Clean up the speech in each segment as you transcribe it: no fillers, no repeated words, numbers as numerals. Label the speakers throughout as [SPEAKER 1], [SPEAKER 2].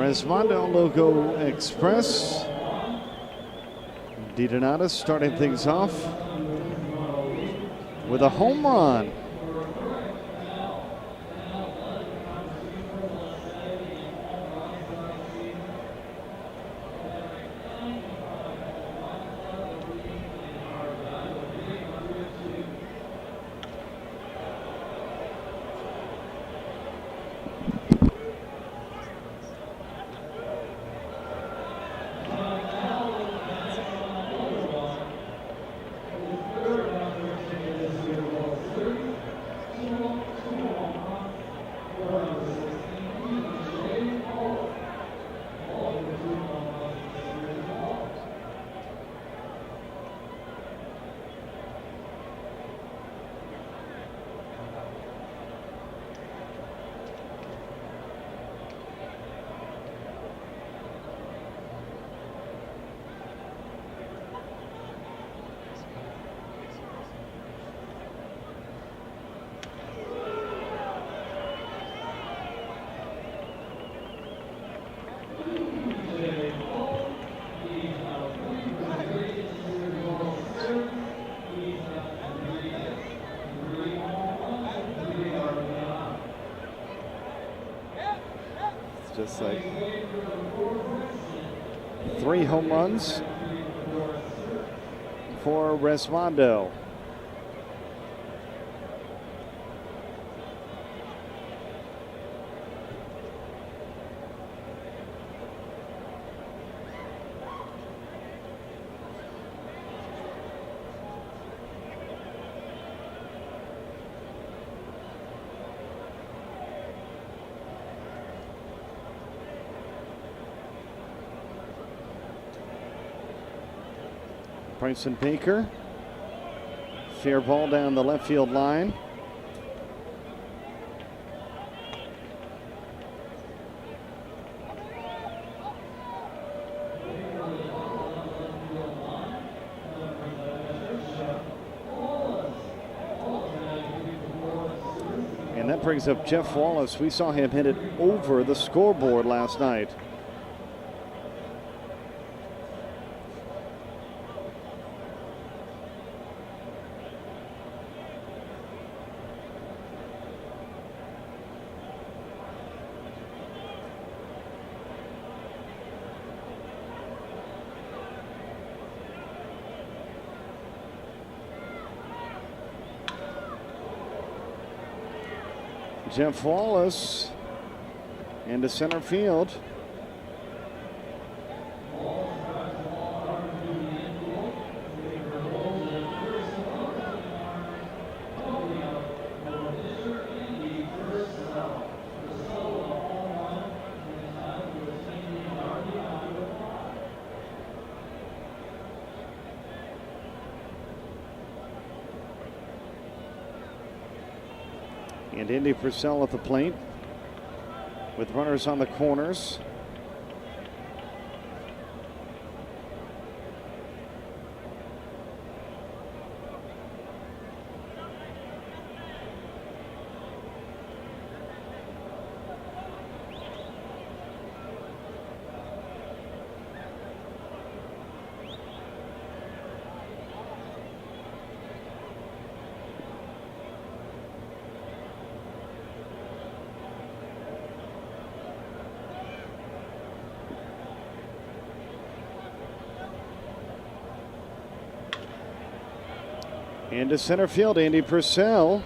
[SPEAKER 1] Resmondo Logo Express. DiDonatis starting things off with a home run. Just like 3 home runs for Resmondo. Bryson Baker, fair ball down the left field line. And that brings up Jeff Wallace. We saw him hit it over the scoreboard last night. Jeff Wallace into center field. And Andy Purcell at the plate with runners on the corners. Into center field, Andy Purcell.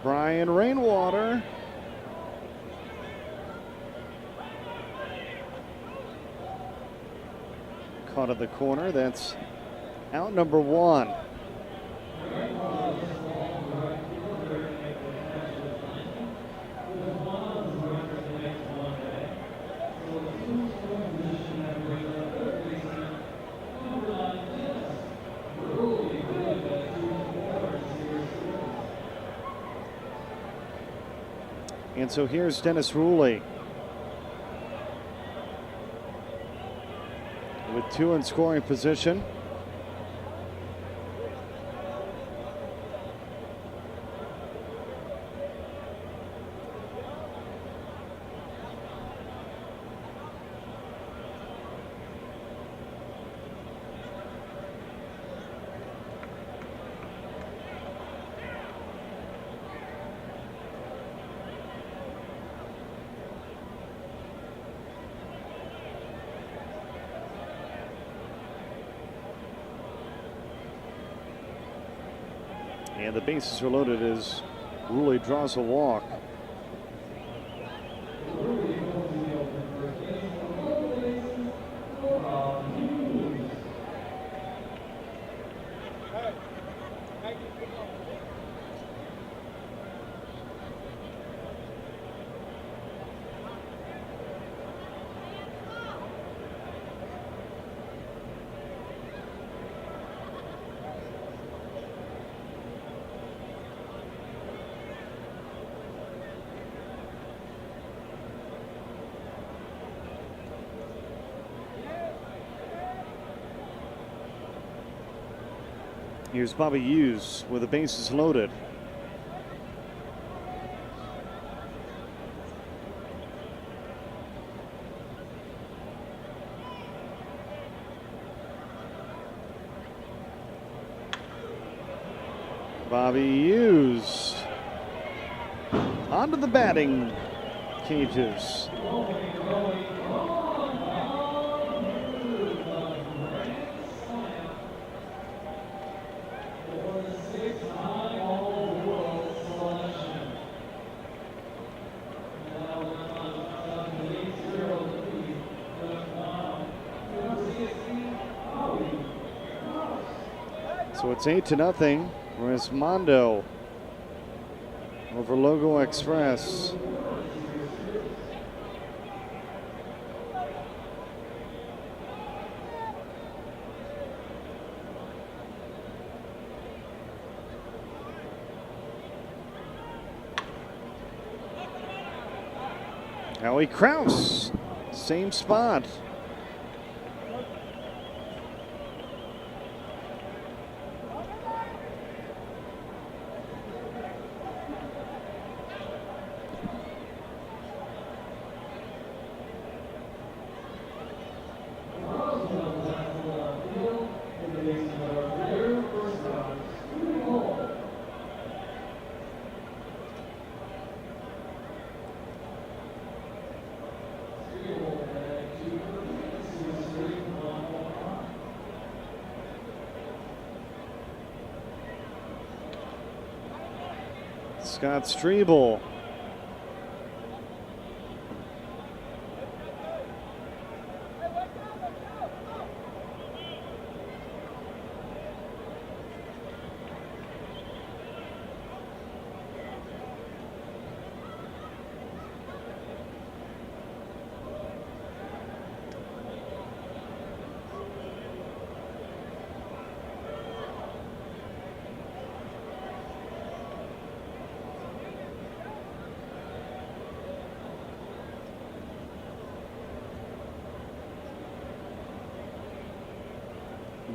[SPEAKER 1] Brian Rainwater. Caught at the corner. That's out number one. And so here's Dennis Ruley with two in scoring position. And the bases are loaded as Ruley draws a walk. Here's Bobby Hughes with the bases loaded. Bobby Hughes onto the batting cages. So it's 8-0. Resmondo over Logo Express. Howie Kraus, same spot. Scott Strebel.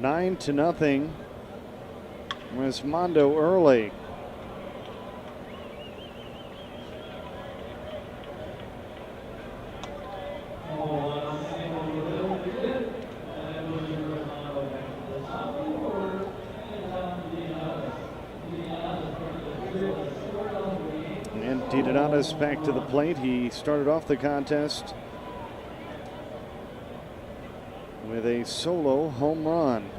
[SPEAKER 1] Nine to nothing. Resmondo early. And Didana's back to the plate. He started off the contest with a solo home run.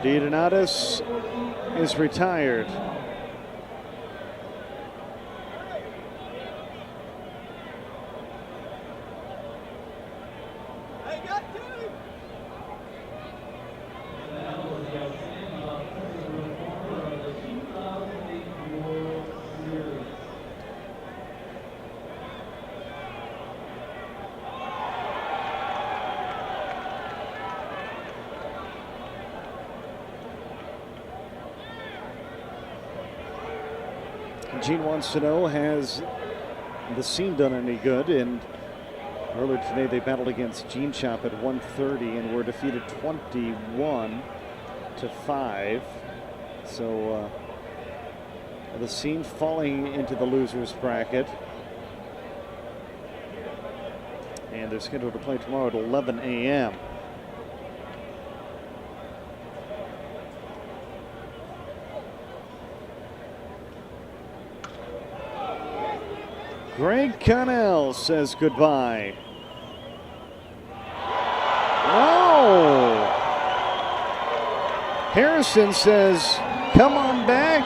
[SPEAKER 1] DiDonatis is retired. Gene wants to know, has the scene done any good? And earlier today they battled against Gene Shop at 1:30 and were defeated 21-5. So the scene falling into the losers bracket. And they're scheduled to play tomorrow at 11 a.m. Greg Connell says goodbye. No! Harrison says, come on back.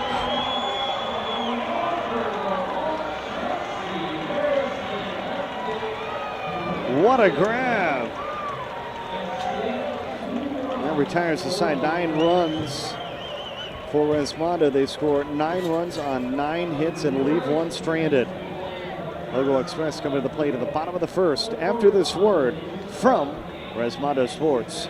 [SPEAKER 1] What a grab. That retires the side. 9 runs for Resmondo. They score 9 runs on 9 hits and leave 1 stranded. Logo Express coming to the plate at the bottom of the first after this word from Resmondo Sports.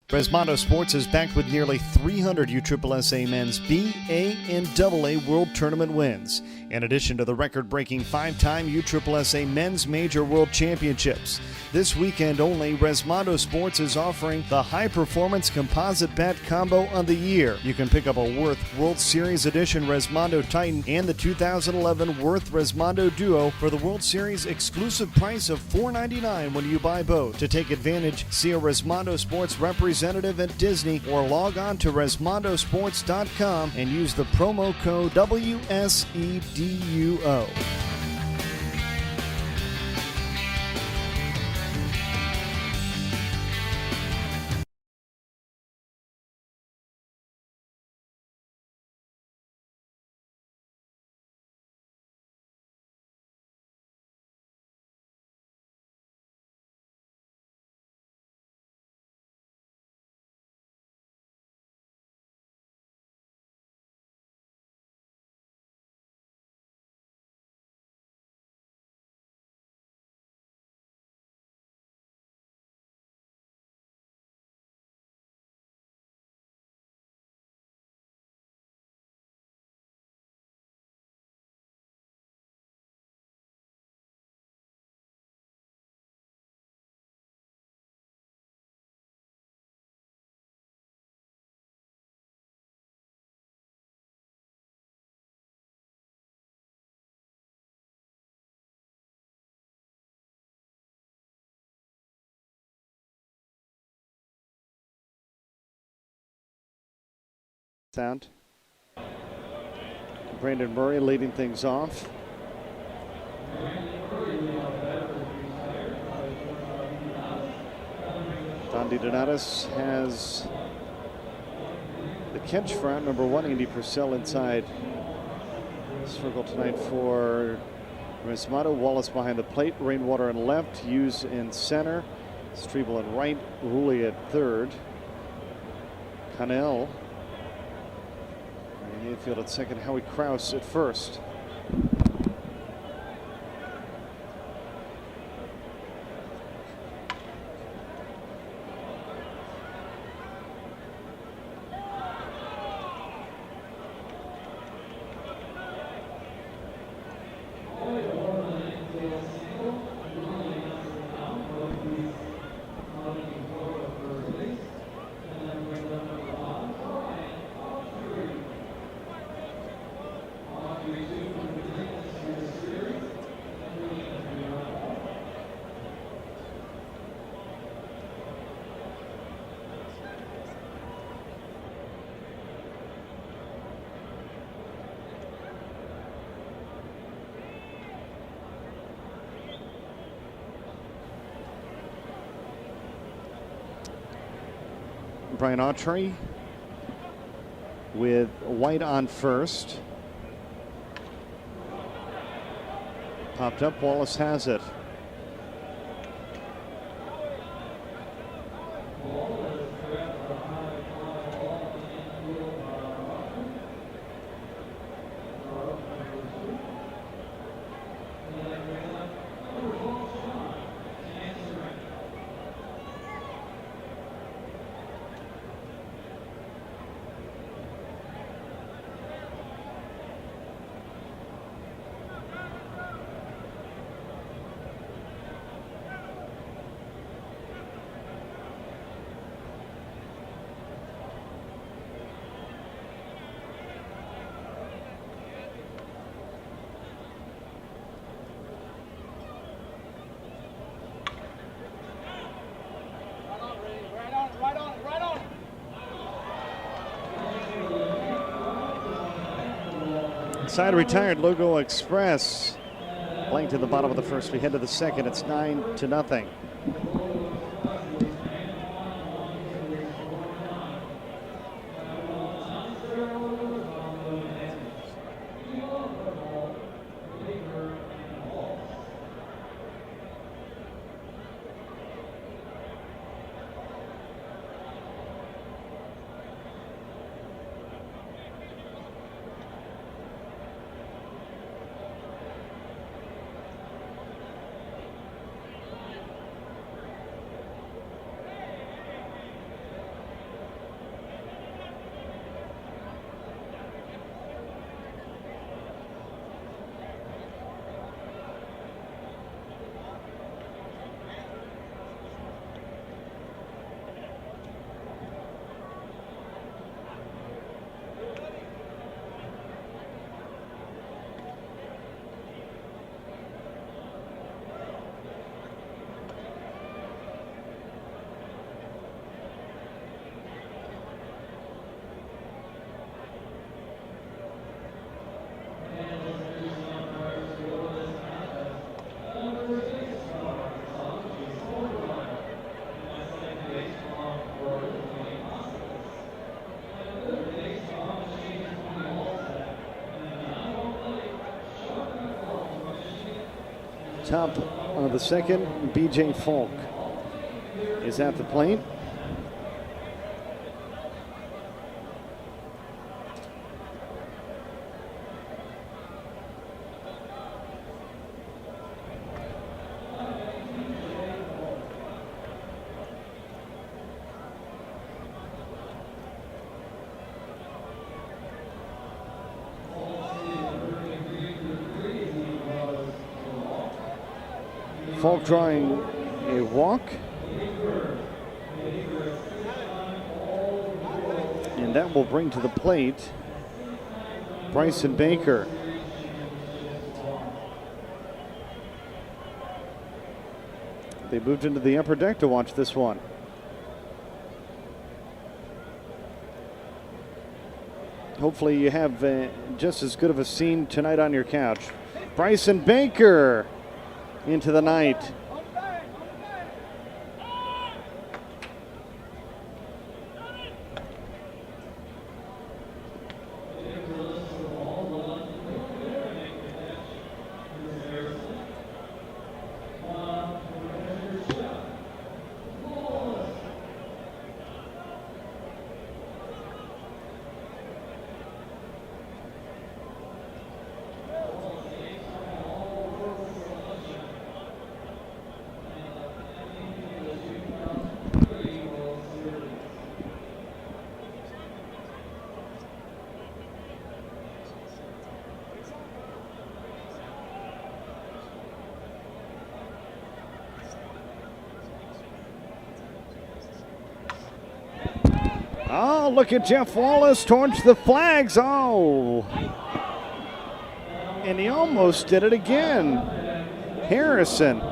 [SPEAKER 1] Resmondo Sports is backed with nearly 300 USSSA men's B, A, and AA World Tournament wins, in addition to the record-breaking 5-time USSSA Men's Major World Championships. This weekend only, Resmondo Sports is offering the High Performance Composite Bat Combo of the Year. You can pick up a Worth World Series Edition Resmondo Titan and the 2011 Worth Resmondo Duo for the World Series exclusive price of $4.99 when you buy both. To take advantage, see a Resmondo Sports representative at Disney or log on to ResmondoSports.com and use the promo code WSEDUO. Sound. Brandon Murray leading things off. Don DiDonatis has the catch for out number 1, Andy Purcell inside circle tonight for Resmondo. Wallace behind the plate, Rainwater in left, Hughes in center, Strebel in right, Woolley at third, Connell in the infield at second, Howie Krause at first. Brian Autry with White on first. Popped up, Wallace has it. Side retired, Logo Express. Playing to the bottom of the first. We head to the second. It's 9-0. Top of the second, B.J. Falk is at the plate. Falk drawing a walk. And that will bring to the plate Bryson Baker. They moved into the upper deck to watch this one. Hopefully you have just as good of a scene tonight on your couch. Bryson Baker into the night. Oh, look at Jeff Wallace towards the flags. Oh. And he almost did it again. Harrison.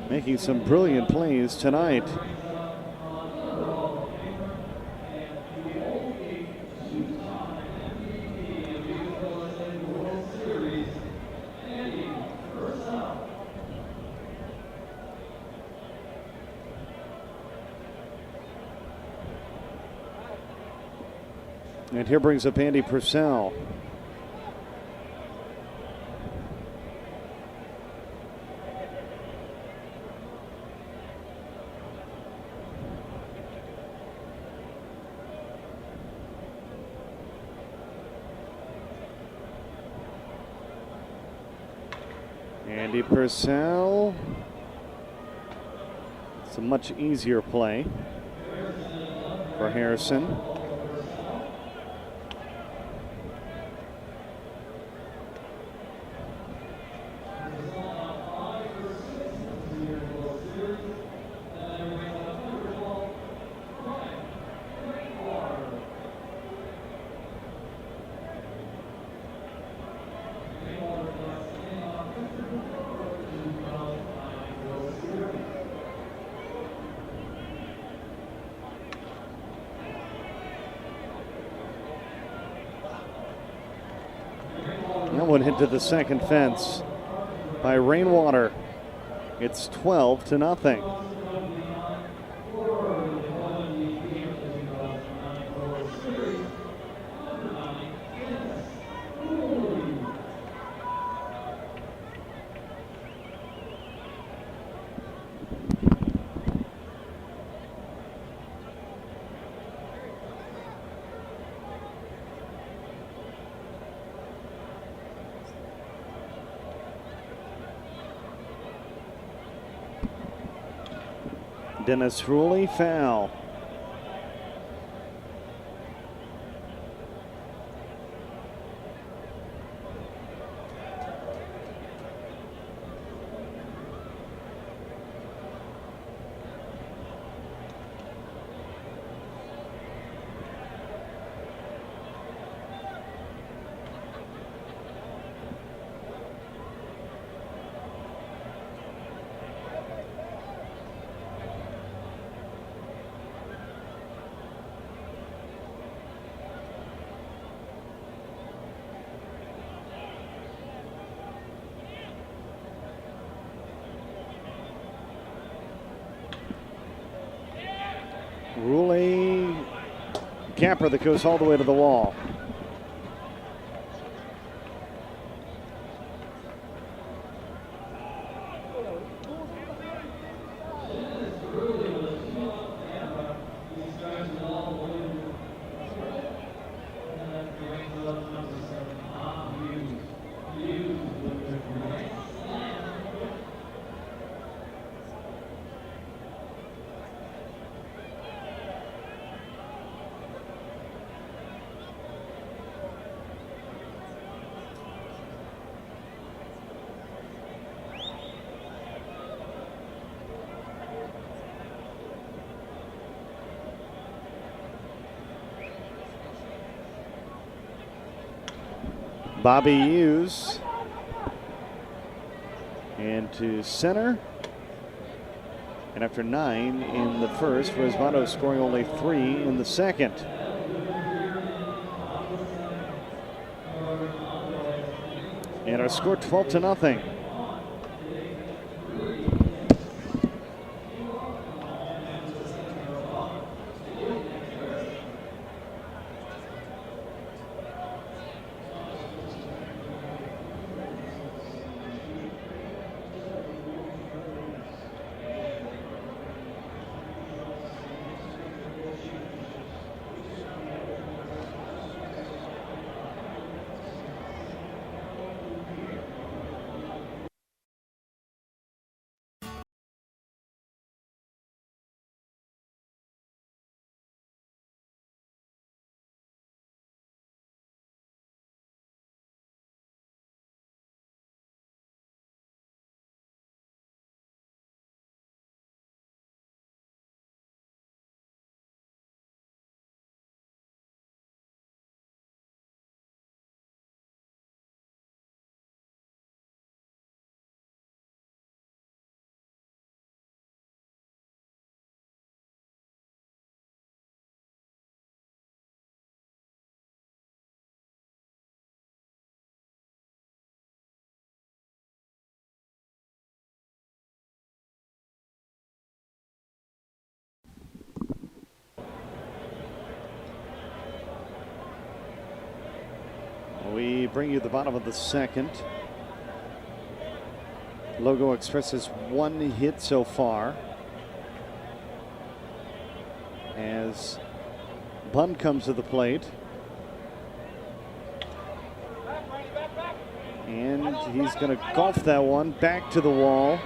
[SPEAKER 1] Making some brilliant plays tonight. And here brings up Andy Purcell. Andy Purcell. It's a much easier play for Harrison. That one hit to the second fence by Rainwater. It's 12-0. Dennis Ruley, foul. Ruley, camper that goes all the way to the wall. Bobby Hughes into center. And after 9 in the first, Resmondo scoring only 3 in the second. And our score 12-0. We bring you the bottom of the second. Logo Express has one hit so far. As Bunn comes to the plate. And he's going to golf that one back to the wall.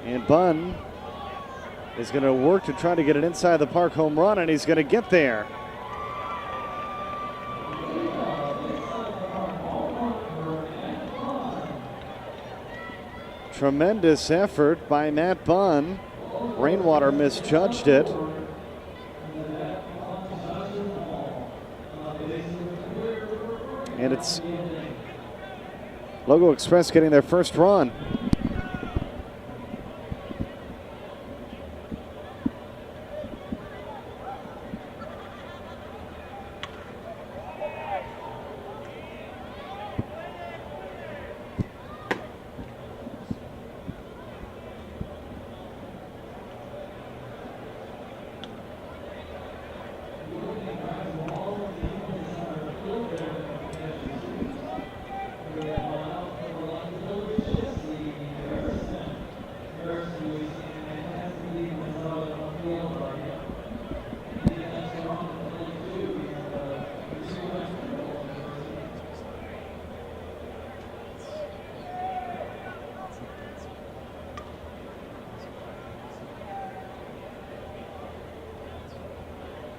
[SPEAKER 1] And Bunn is going to work to try to get an inside the park home run, and he's going to get there. Tremendous effort by Matt Bunn. Rainwater misjudged it. And it's Logo Express getting their first run.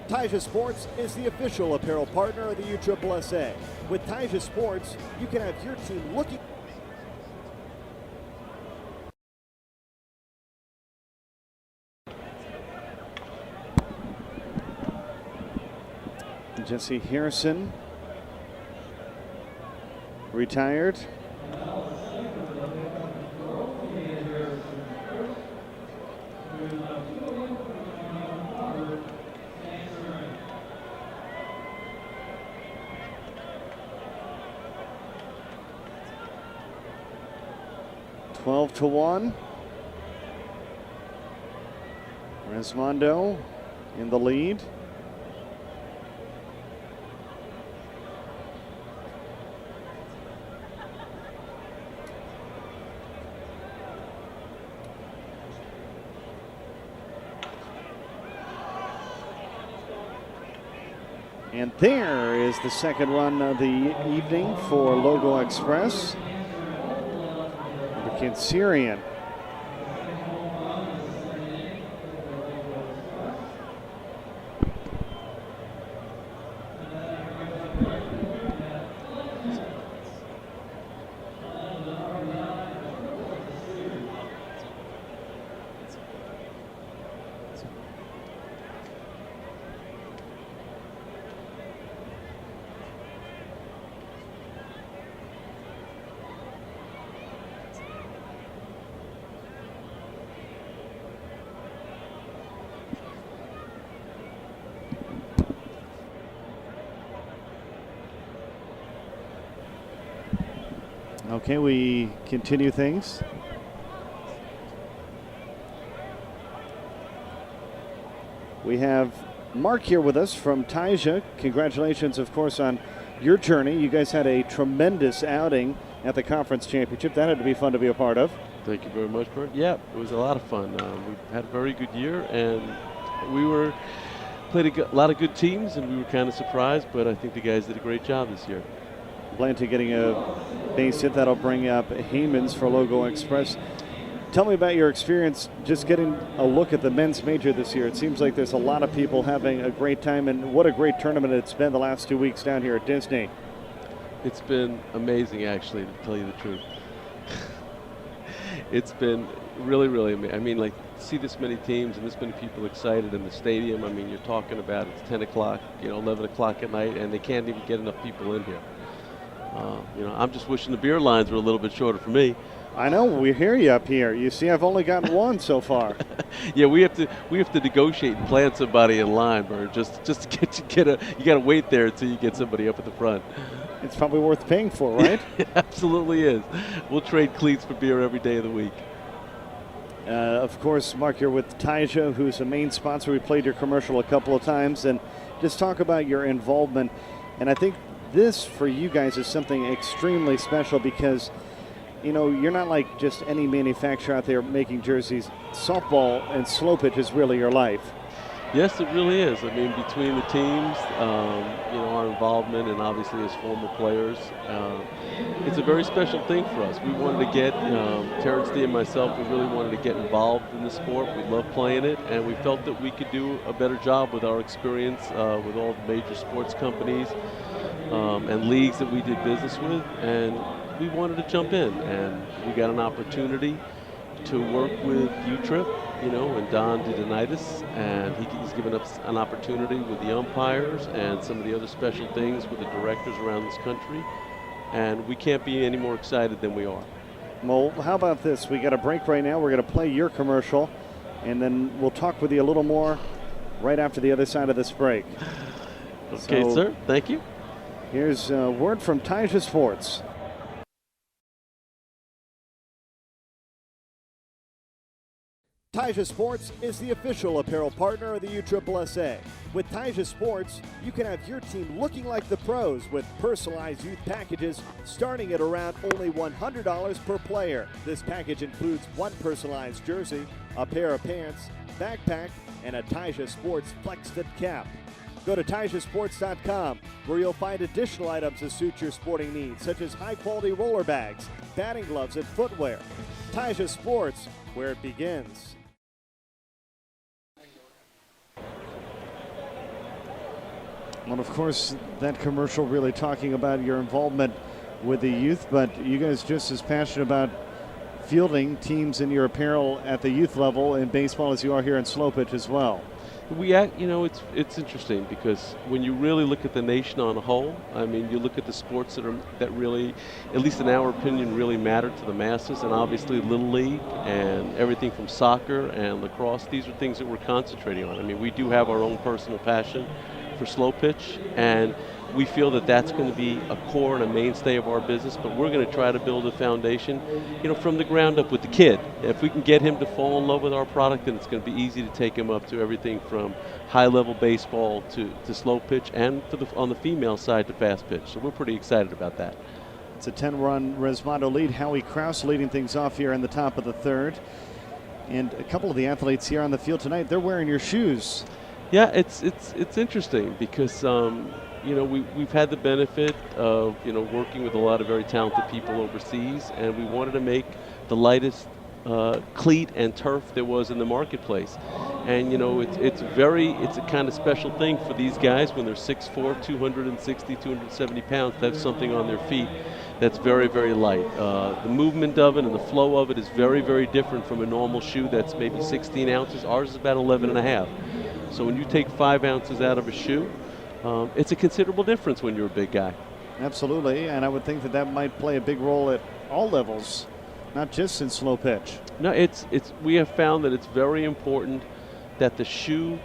[SPEAKER 2] Taija Sports is the official apparel partner of the USSSA. With Taija Sports, you can have your team looking.
[SPEAKER 1] Jesse Harrison retired. Twelve to 1. Resmondo in the lead. And there is the second run of the evening for Logo Express. Syrian. Okay, we continue things. We have Mark here with us from Taija. Congratulations, of course, on your journey. You guys had a tremendous outing at the conference championship. That had to be fun to be a part of.
[SPEAKER 3] Thank you very much, Bert. Yeah, it was a lot of fun. We had a very good year, and we played a lot of good teams, and we were kind of surprised, but I think the guys did a great job this year.
[SPEAKER 1] Blanty getting a base hit. That'll bring up Haymans for Logo Express. Tell me about your experience just getting a look at the men's major this year. It seems like there's a lot of people having a great time, and what a great tournament it's been the last 2 weeks down here at Disney.
[SPEAKER 3] It's been amazing, actually, to tell you the truth. It's been really, really amazing. I mean, like, see this many teams and this many people excited in the stadium. I mean, you're talking about it's 10 o'clock, 11 o'clock at night, and they can't even get enough people in here. I'm just wishing the beer lines were a little bit shorter for me.
[SPEAKER 1] I know, we hear you up here. You see, I've only gotten one so far.
[SPEAKER 3] Yeah, we have to negotiate and plan somebody in line, Bert. Just to you got to wait there until you get somebody up at the front.
[SPEAKER 1] It's probably worth paying for, right?
[SPEAKER 3] It absolutely is. We'll trade cleats for beer every day of the week.
[SPEAKER 1] Of course, Mark, you're with Taija, who's a main sponsor. We played your commercial a couple of times, and just talk about your involvement And I think this for you guys is something extremely special because, you know, you're not like just any manufacturer out there making jerseys. Softball and slow pitch is really your life.
[SPEAKER 3] Yes, it really is. I mean, between the teams, you know, our involvement, and obviously as former players, it's a very special thing for us. We wanted to get, Terrence D and myself, we really wanted to get involved in the sport. We love playing it, and we felt that we could do a better job with our experience with all the major sports companies and leagues that we did business with, and we wanted to jump in, and we got an opportunity to work with UTRIP, you know, and Don DeDonitis, and he's given us an opportunity with the umpires and some of the other special things with the directors around this country, and we can't be any more excited than we are.
[SPEAKER 1] Well, how about this? We got a break right now. We're going to play your commercial, and then we'll talk with you a little more right after the other side of this break.
[SPEAKER 3] Okay, so, sir. Thank you.
[SPEAKER 1] Here's a word from Taija Sports.
[SPEAKER 2] Taija Sports is the official apparel partner of the USSSA. With Taija Sports, you can have your team looking like the pros with personalized youth packages starting at around only $100 per player. This package includes one personalized jersey, a pair of pants, backpack, and a Taija Sports Flex Fit cap. Go to TaijaSports.com where you'll find additional items to suit your sporting needs, such as high-quality roller bags, batting gloves, and footwear. Taija Sports, where it begins.
[SPEAKER 1] Well, of course, that commercial really talking about your involvement with the youth, but you guys just as passionate about fielding teams in your apparel at the youth level in baseball as you are here in slow pitch as well.
[SPEAKER 3] You know, it's interesting because when you really look at the nation on a whole, I mean, you look at the sports that really, at least in our opinion, really matter to the masses, and obviously Little League and everything from soccer and lacrosse, these are things that we're concentrating on. I mean, we do have our own personal passion for slow pitch, and we feel that that's going to be a core and a mainstay of our business, but we're going to try to build a foundation, you know, from the ground up with the kid. If we can get him to fall in love with our product, then it's going to be easy to take him up to everything from high-level baseball to slow pitch, and on the female side to fast pitch. So we're pretty excited about that.
[SPEAKER 1] It's a 10-run Resmondo lead. Howie Krause leading things off here in the top of the third. And a couple of the athletes here on the field tonight, they're wearing your shoes.
[SPEAKER 3] Yeah, it's interesting because you know, we've had the benefit of, you know, working with a lot of very talented people overseas, and we wanted to make the lightest cleat and turf there was in the marketplace. And you know, it's a kind of special thing for these guys when they're 6'4", 260, 270 pounds to have something on their feet that's very, very light. The movement of it and the flow of it is very, very different from a normal shoe that's maybe 16 ounces. Ours is about 11 and a half. So when you take 5 ounces out of a shoe, it's a considerable difference when you're a big guy.
[SPEAKER 1] Absolutely, and I would think that might play a big role at all levels, not just in slow pitch.
[SPEAKER 3] No, we have found that it's very important that the shoe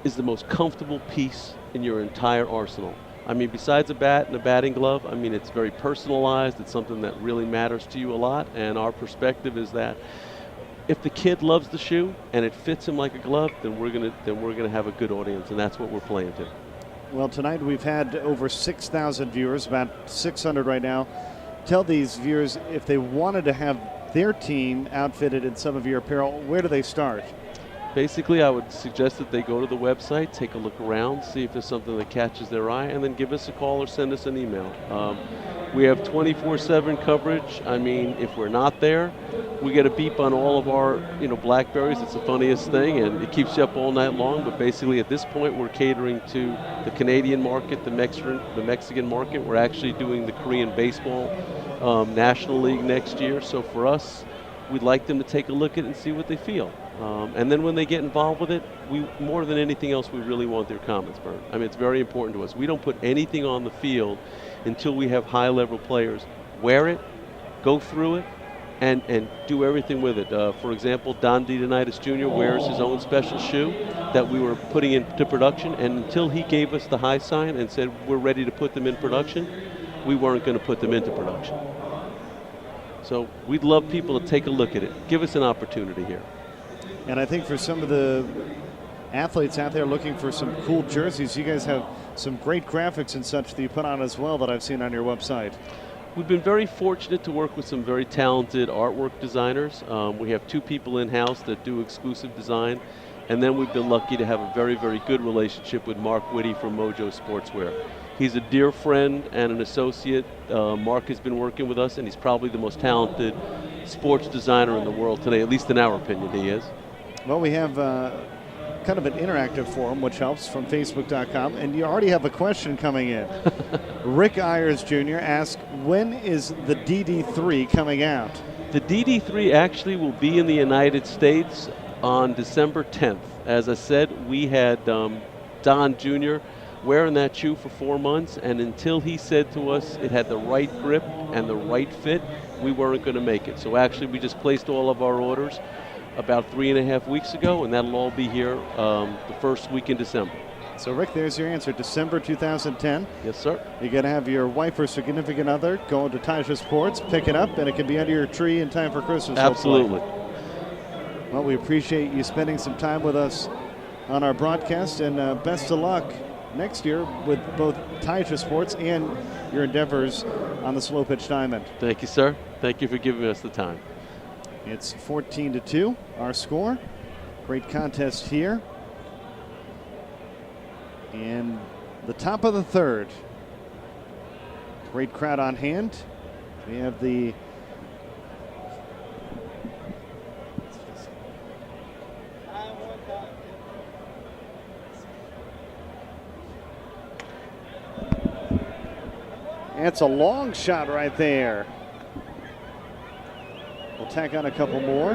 [SPEAKER 3] is the most comfortable piece in your entire arsenal. I mean, besides a bat and a batting glove, I mean, it's very personalized. It's something that really matters to you a lot, and our perspective is that if the kid loves the shoe and it fits him like a glove, then we're gonna have a good audience, and that's what we're playing to.
[SPEAKER 1] Well, tonight we've had over 6,000 viewers, about 600 right now. Tell these viewers, if they wanted to have their team outfitted in some of your apparel, where do they start?
[SPEAKER 3] Basically, I would suggest that they go to the website, take a look around, see if there's something that catches their eye, and then give us a call or send us an email. We have 24/7 coverage. I mean, if we're not there, we get a beep on all of our, you know, Blackberries. It's the funniest thing, and it keeps you up all night long. But basically, at this point, we're catering to the Canadian market, the Mexican market. We're actually doing the Korean baseball National League next year. So for us, we'd like them to take a look at it and see what they feel. And then when they get involved with it, more than anything else, we really want their comments, Bert. I mean, it's very important to us. We don't put anything on the field until we have high-level players wear it, go through it, and do everything with it. For example, Don DeDonitis Jr. wears his own special shoe that we were putting into production, and until he gave us the high sign and said we're ready to put them in production, we weren't going to put them into production. So we'd love people to take a look at it. Give us an opportunity here.
[SPEAKER 1] And I think for some of the athletes out there looking for some cool jerseys, you guys have some great graphics and such that you put on as well that I've seen on your website.
[SPEAKER 3] We've been very fortunate to work with some very talented artwork designers. We have 2 people in-house that do exclusive design, and then we've been lucky to have a very, very good relationship with Mark Whitty from Mojo Sportswear. He's a dear friend and an associate. Mark has been working with us, and he's probably the most talented sports designer in the world today, at least in our opinion he is.
[SPEAKER 1] Well, we have kind of an interactive forum, which helps, from Facebook.com, and you already have a question coming in. Rick Ayers Jr. asked, when is the DD3 coming out?
[SPEAKER 3] The DD3 actually will be in the United States on December 10th. As I said, we had Don Jr. wearing that shoe for 4 months, and until he said to us it had the right grip and the right fit, we weren't going to make it. So actually we just placed all of our orders about 3.5 weeks ago, and that'll all be here the first week in December.
[SPEAKER 1] So Rick, there's your answer, December 2010.
[SPEAKER 3] Yes, sir.
[SPEAKER 1] You're going to have your wife or significant other go to Taja Sports, pick it up, and it can be under your tree in time for Christmas.
[SPEAKER 3] Absolutely.
[SPEAKER 1] Hopefully. Well, we appreciate you spending some time with us on our broadcast, and best of luck next year with both Taja Sports and your endeavors on the slow pitch diamond.
[SPEAKER 3] Thank you, sir. Thank you for giving us the time.
[SPEAKER 1] It's 14-2, our score. Great contest here. And the top of the third. Great crowd on hand. We have the That's a long shot right there. We'll tack on a couple more.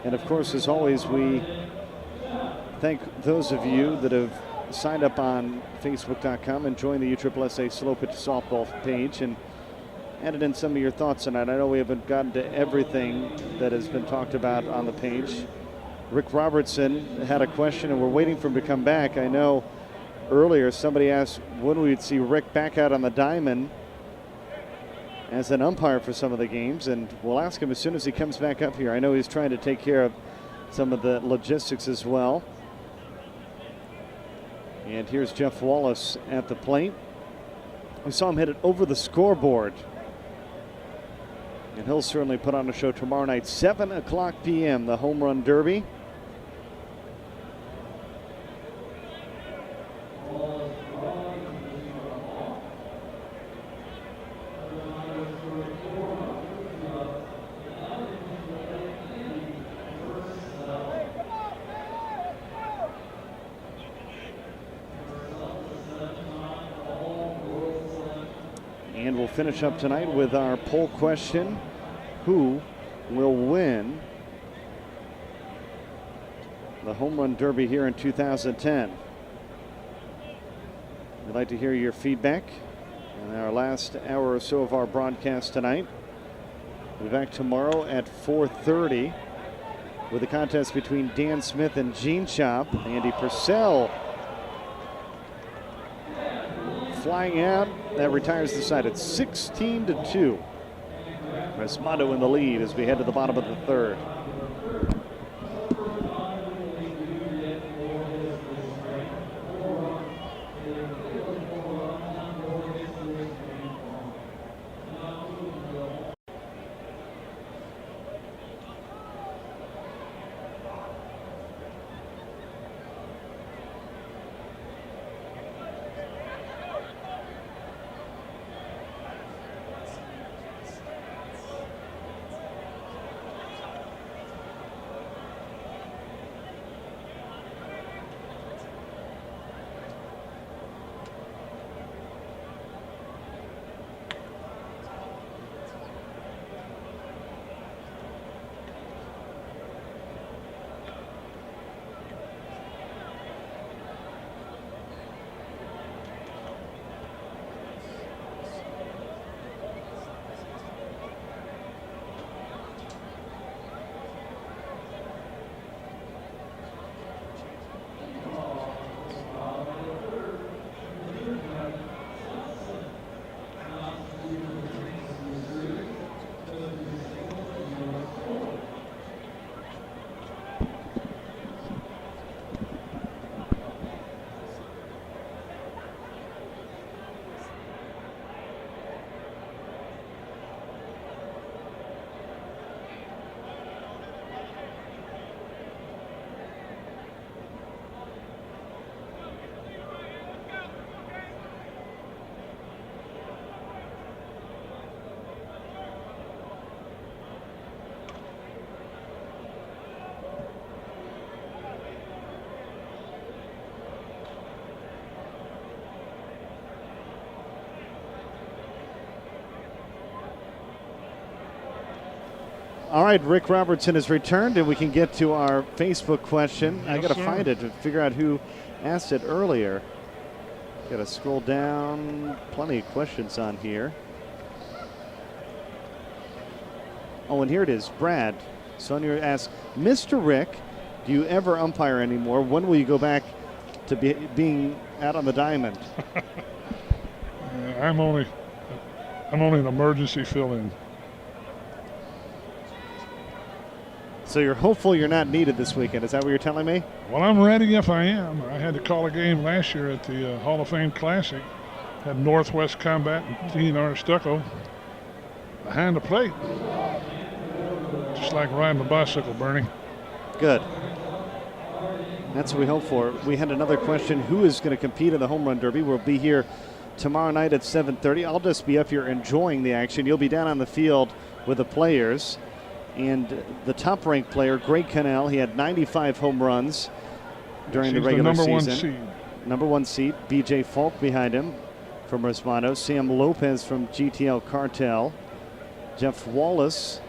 [SPEAKER 1] And of course, as always, we thank those of you that have signed up on Facebook.com and joined the USSSA Slow Pitch Softball page and added in some of your thoughts tonight. I know we haven't gotten to everything that has been talked about on the page. Rick Robertson had a question, and we're waiting for him to come back. I know earlier somebody asked when we would see Rick back out on the diamond as an umpire for some of the games, and we'll ask him as soon as he comes back up here. I know he's trying to take care of some of the logistics as well. And here's Jeff Wallace at the plate. We saw him hit it over the scoreboard. And he'll certainly put on a show tomorrow night, 7 o'clock p.m., the Home Run Derby. And we'll finish up tonight with our poll question. Who will win the Home Run Derby here in 2010? We'd like to hear your feedback in our last hour or so of our broadcast tonight. We'll be back tomorrow at 4:30 with a contest between Dan Smith and Gene Shop. Andy Purcell flying out. That retires the side at 16-2. Resmondo in the lead as we head to the bottom of the third. All right, Rick Robertson has returned, and we can get to our Facebook question.
[SPEAKER 4] Yes,
[SPEAKER 1] I got to
[SPEAKER 4] sir.
[SPEAKER 1] find it to figure out who asked it earlier. Got to scroll down. Plenty of questions on here. Oh, and here it is. Brad Sonia asks, Mr. Rick, do you ever umpire anymore? When will you go back to being out on the diamond?
[SPEAKER 4] I'm only an emergency fill-in.
[SPEAKER 1] So you're hopeful you're not needed this weekend. Is that what you're telling me?
[SPEAKER 4] Well, I'm ready if I am. I had to call a game last year at the Hall of Fame Classic. Had Northwest Combat and DNR Stucco behind the plate. Just like riding a bicycle, Bernie.
[SPEAKER 1] Good. That's what we hope for. We had another question. Who is going to compete in the Home Run Derby? We'll be here tomorrow night at 7:30. I'll just be up here enjoying the action. You'll be down on the field with the players. And the top-ranked player, Greg Cannell, he had 95 home runs during the regular season. Number one seed. B.J. Falk behind him from Resmondo. Sam Lopez from GTL Cartel. Jeff Wallace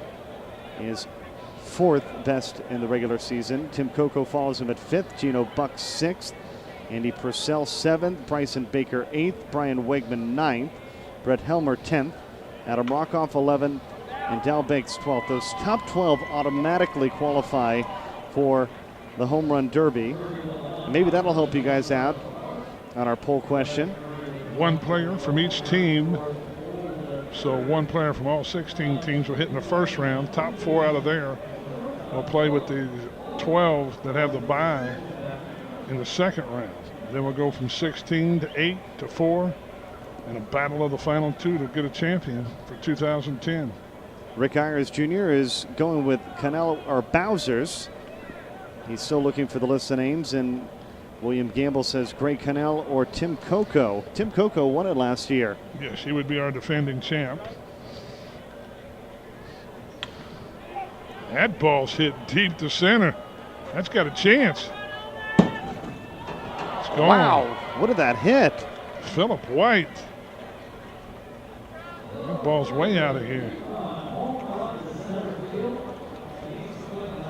[SPEAKER 1] is fourth best in the regular season. Tim Coco follows him at fifth. Gino Buck sixth. Andy Purcell seventh. Bryson Baker eighth. Brian Wegman ninth. Brett Helmer 10th. Adam Rockoff 11th. And Dal Banks 12th. Those top 12 automatically qualify for the Home Run Derby. Maybe that'll help you guys out on our poll question.
[SPEAKER 4] One player from each team. So one player from all 16 teams will hit in the first round. Top 4 out of there will play with the 12 that have the bye in the second round. Then we'll go from 16 to 8 to 4 and a battle of the final 2 to get a champion for 2010.
[SPEAKER 1] Rick Ayers Jr. is going with Cannell or Bowser's. He's still looking for the list of names, and William Gamble says Greg Cannell or Tim Coco. Tim Coco won it last year.
[SPEAKER 4] Yes, he would be our defending champ. That ball's hit deep to center. That's got a chance. It's gone.
[SPEAKER 1] Wow, what did that hit?
[SPEAKER 4] Philip White. That ball's way out of here.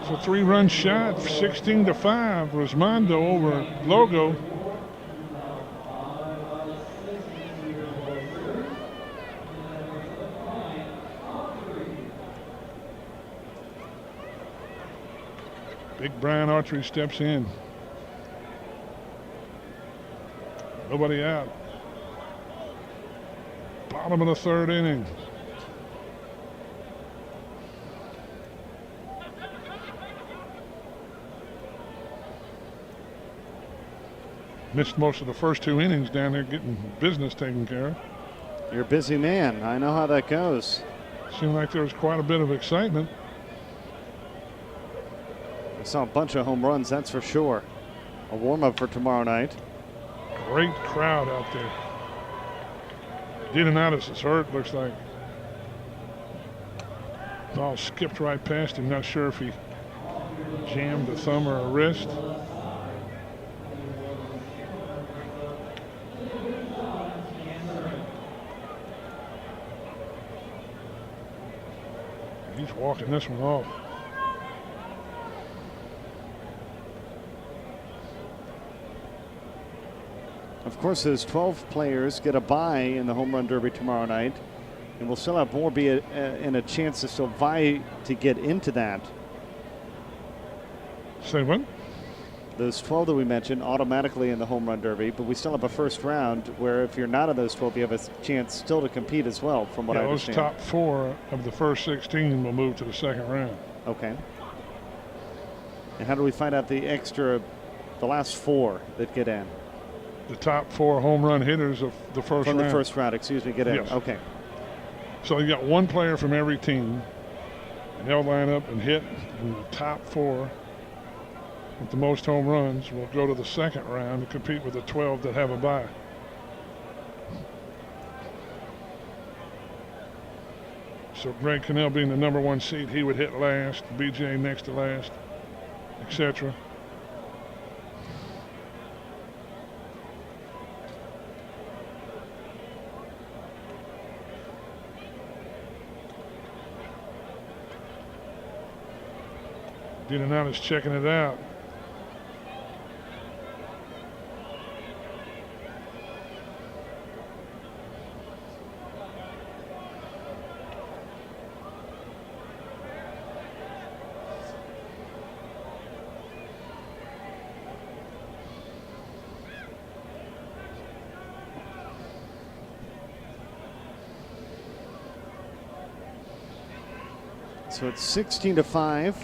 [SPEAKER 4] It's a 3-run shot, 16-5. Resmondo over Logo. Big Brian Archery steps in. Nobody out. Bottom of the third inning. Missed most of the first 2 innings down there getting business taken care of.
[SPEAKER 1] You're a busy man. I know how that goes.
[SPEAKER 4] Seemed like there was quite a bit of excitement.
[SPEAKER 1] I saw a bunch of home runs, that's for sure. A warm-up for tomorrow night.
[SPEAKER 4] Great crowd out there. Dinonatus is hurt, looks like. Ball skipped right past him. Not sure if he jammed a thumb or a wrist. He's walking this one off.
[SPEAKER 1] Of course, those 12 players get a bye in the Home Run Derby tomorrow night, and we'll still have more and a chance to still vie to get into that.
[SPEAKER 4] Say what?
[SPEAKER 1] Those 12 that we mentioned automatically in the Home Run Derby, but we still have a first round where if you're not in those 12, you have a chance still to compete as well, from what I understand.
[SPEAKER 4] Those top 4 of the first 16 will move to the second round.
[SPEAKER 1] Okay. And how do we find out the last 4 that get in?
[SPEAKER 4] The top 4 home run hitters of the first round.
[SPEAKER 1] From the first round, excuse me, get in.
[SPEAKER 4] Yes.
[SPEAKER 1] Okay.
[SPEAKER 4] So you got one player from every team, and they'll line up and hit, and the top 4 with the most home runs will go to the second round to compete with the 12 that have a bye. So Greg Cannell being the number 1 seed, he would hit last, BJ next to last, etc. DiDonato's checking it out.
[SPEAKER 1] So it's 16-5.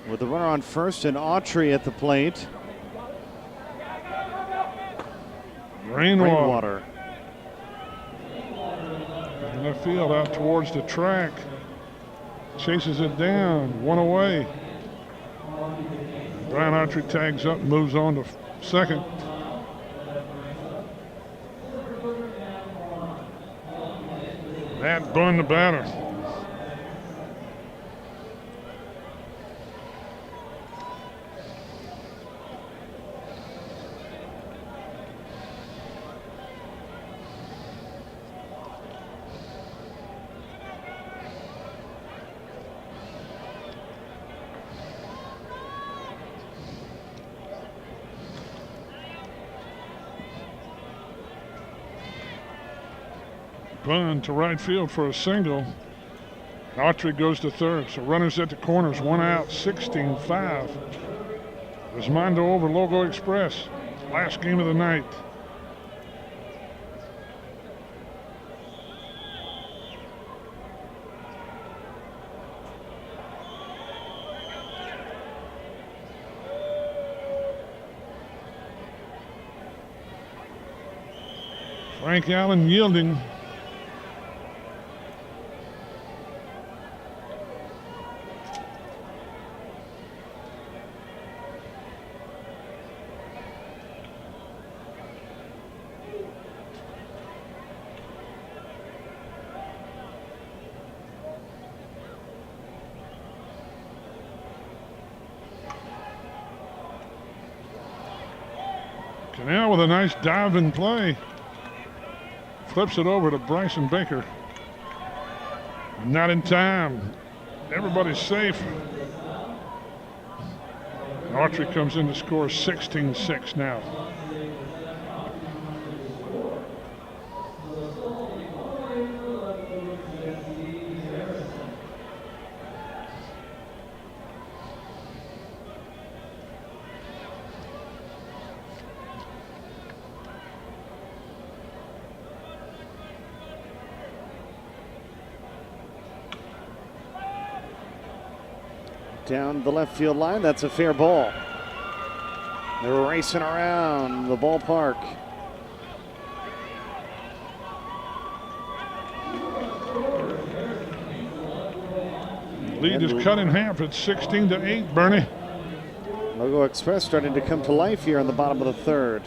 [SPEAKER 1] With the runner on first and Autry at the plate.
[SPEAKER 4] Rainwater. In the field out towards the track. Chases it down, one away. Brian Autry tags up, moves on to second. That Bunn the batter. Bunn to right field for a single. Autry goes to third. So runners at the corners, one out, 16-5. Resmondo over Logo Express. Last game of the night. Frank Allen yielding. Canal with a nice dive and play. Flips it over to Bryson Baker. Not in time. Everybody's safe. Autry comes in to score 16-6 now.
[SPEAKER 1] Down the left field line, that's a fair ball. They're racing around the ballpark.
[SPEAKER 4] Lead is cut in half. It's 16-8, Bernie.
[SPEAKER 1] Logo Express starting to come to life here in the bottom of the third.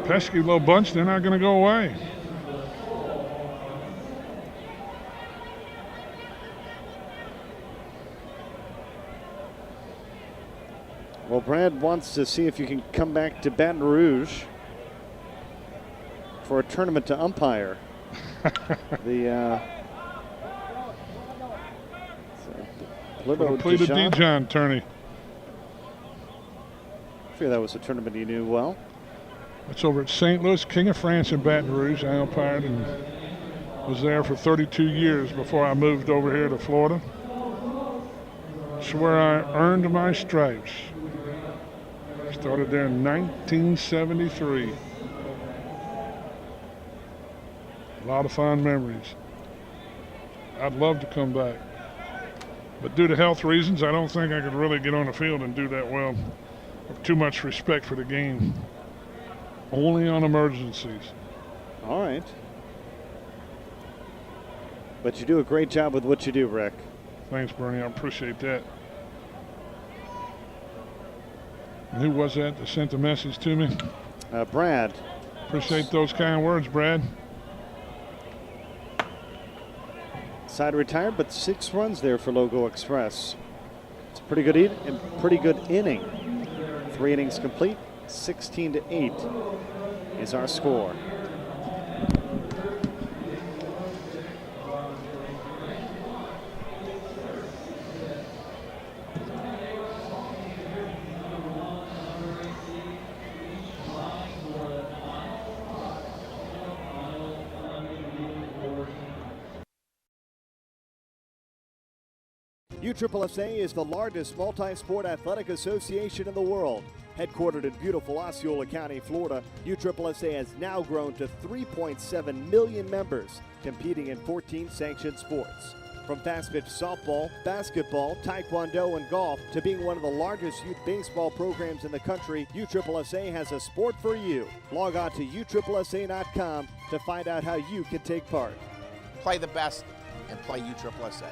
[SPEAKER 4] Pesky little bunch, they're not going to go away.
[SPEAKER 1] Well, Brad wants to see if you can come back to Baton Rouge for a tournament to umpire. The
[SPEAKER 4] Play the Dijon tourney.
[SPEAKER 1] I fear that was a tournament you knew well.
[SPEAKER 4] It's over at St. Louis, King of France in Baton Rouge. I umpired and was there for 32 years before I moved over here to Florida. It's where I earned my stripes. Started there in 1973. A lot of fond memories. I'd love to come back. But due to health reasons, I don't think I could really get on the field and do that well. I have too much respect for the game. Only on emergencies.
[SPEAKER 1] All right. But you do a great job with what you do, Rick.
[SPEAKER 4] Thanks, Bernie. I appreciate that. And who was that sent the message to me?
[SPEAKER 1] Brad.
[SPEAKER 4] Appreciate those kind words, Brad.
[SPEAKER 1] Side retired, but 6 runs there for Logo Express. It's a pretty good inning. 3 innings complete. 16-8 is our score.
[SPEAKER 2] USSSA is the largest multi-sport athletic association in the world. Headquartered in beautiful Osceola County, Florida, USSSA has now grown to 3.7 million members, competing in 14 sanctioned sports. From fast-pitch softball, basketball, taekwondo, and golf to being one of the largest youth baseball programs in the country, USSSA has a sport for you. Log on to USSSA.com to find out how you can take part.
[SPEAKER 5] Play the best and play USSSA.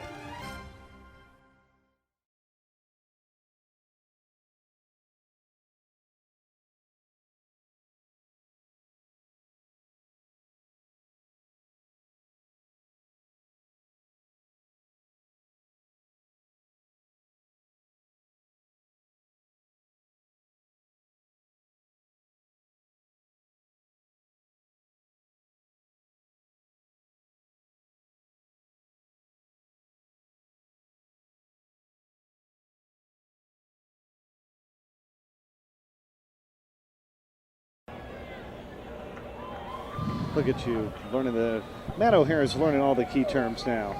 [SPEAKER 1] Look at you learning Matt O'Hara's learning all the key terms now.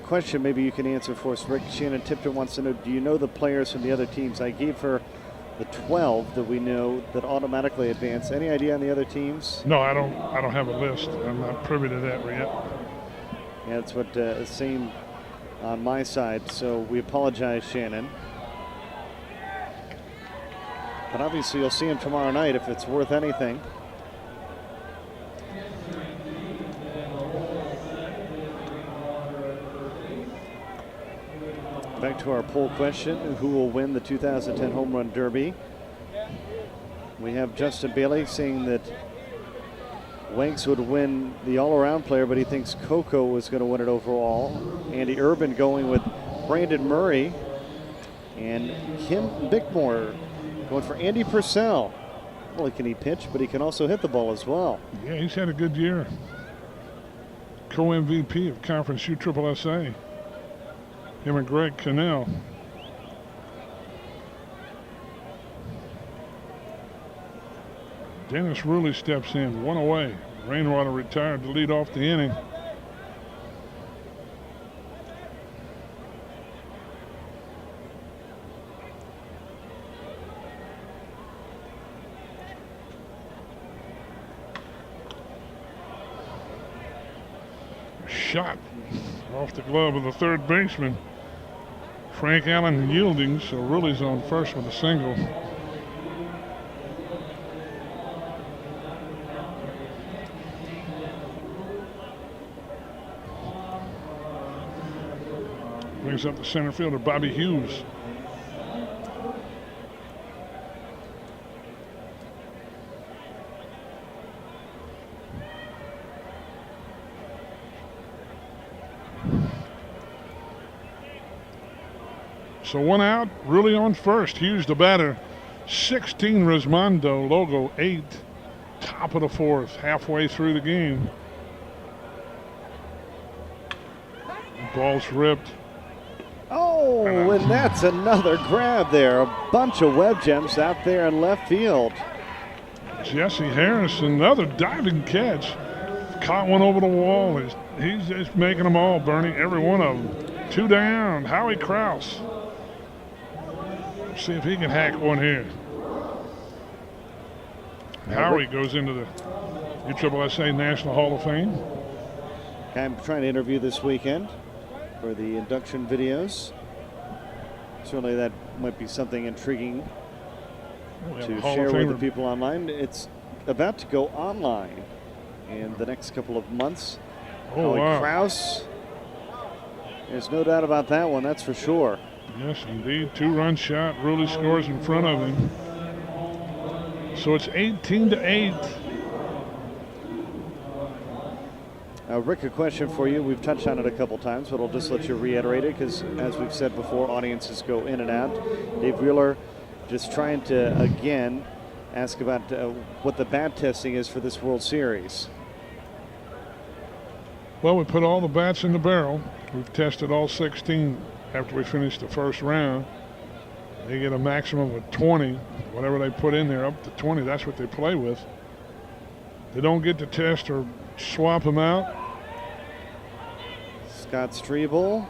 [SPEAKER 1] Question maybe you can answer for us, Rick. Shannon Tipton wants to know, do you know the players from the other teams? I gave her the 12 that we know that automatically advance. Any idea on the other teams?
[SPEAKER 4] No, I don't have a list. I'm not privy to that yet.
[SPEAKER 1] Yeah, that's what same on my side. So we apologize, Shannon. But obviously you'll see him tomorrow night if it's worth anything. Back to our poll question, who will win the 2010 Home Run Derby? We have Justin Bailey saying that Wanks would win the all-around player, but he thinks Coco was going to win it overall. Andy Urban going with Brandon Murray. And Kim Bickmore going for Andy Purcell. Not only can he pitch, but he can also hit the ball as well.
[SPEAKER 4] Yeah, he's had a good year. Co-MVP of Conference USSSA. Him and Greg Cannell. Dennis Ruley steps in, one away. Rainwater retired to lead off the inning. Shot off the glove of the third baseman. Frank Allen yielding, so Ruley's on first with a single. Brings up the center fielder, Bobby Hughes. So one out, Ruley on first. Hughes the batter. 16 Resmondo, logo 8. Top of the fourth, halfway through the game. Ball's ripped.
[SPEAKER 1] Oh, and that's another grab there. A bunch of web gems out there in left field.
[SPEAKER 4] Jesse Harris, another diving catch. Caught one over the wall. He's just making them all, Bernie, every one of them. 2 down, Howie Krause. See if he can hack one here. Howie goes into the USSSA National Hall of Fame.
[SPEAKER 1] I'm trying to interview this weekend for the induction videos. Certainly that might be something intriguing to share with the people online. It's about to go online in the next couple of months.
[SPEAKER 4] Oh, wow.
[SPEAKER 1] Krause, there's no doubt about that one, that's for sure.
[SPEAKER 4] Yes, indeed. 2-run shot. Ruley scores in front of him. So it's 18-8.
[SPEAKER 1] Rick, a question for you. We've touched on it a couple times, but I'll just let you reiterate it because, as we've said before, audiences go in and out. Dave Wheeler just trying to, again, ask about what the bat testing is for this World Series.
[SPEAKER 4] Well, we put all the bats in the barrel. We've tested all 16 after we finish the first round. They get a maximum of 20. Whatever they put in there, up to 20, that's what they play with. They don't get to test or swap them out.
[SPEAKER 1] Scott Strebel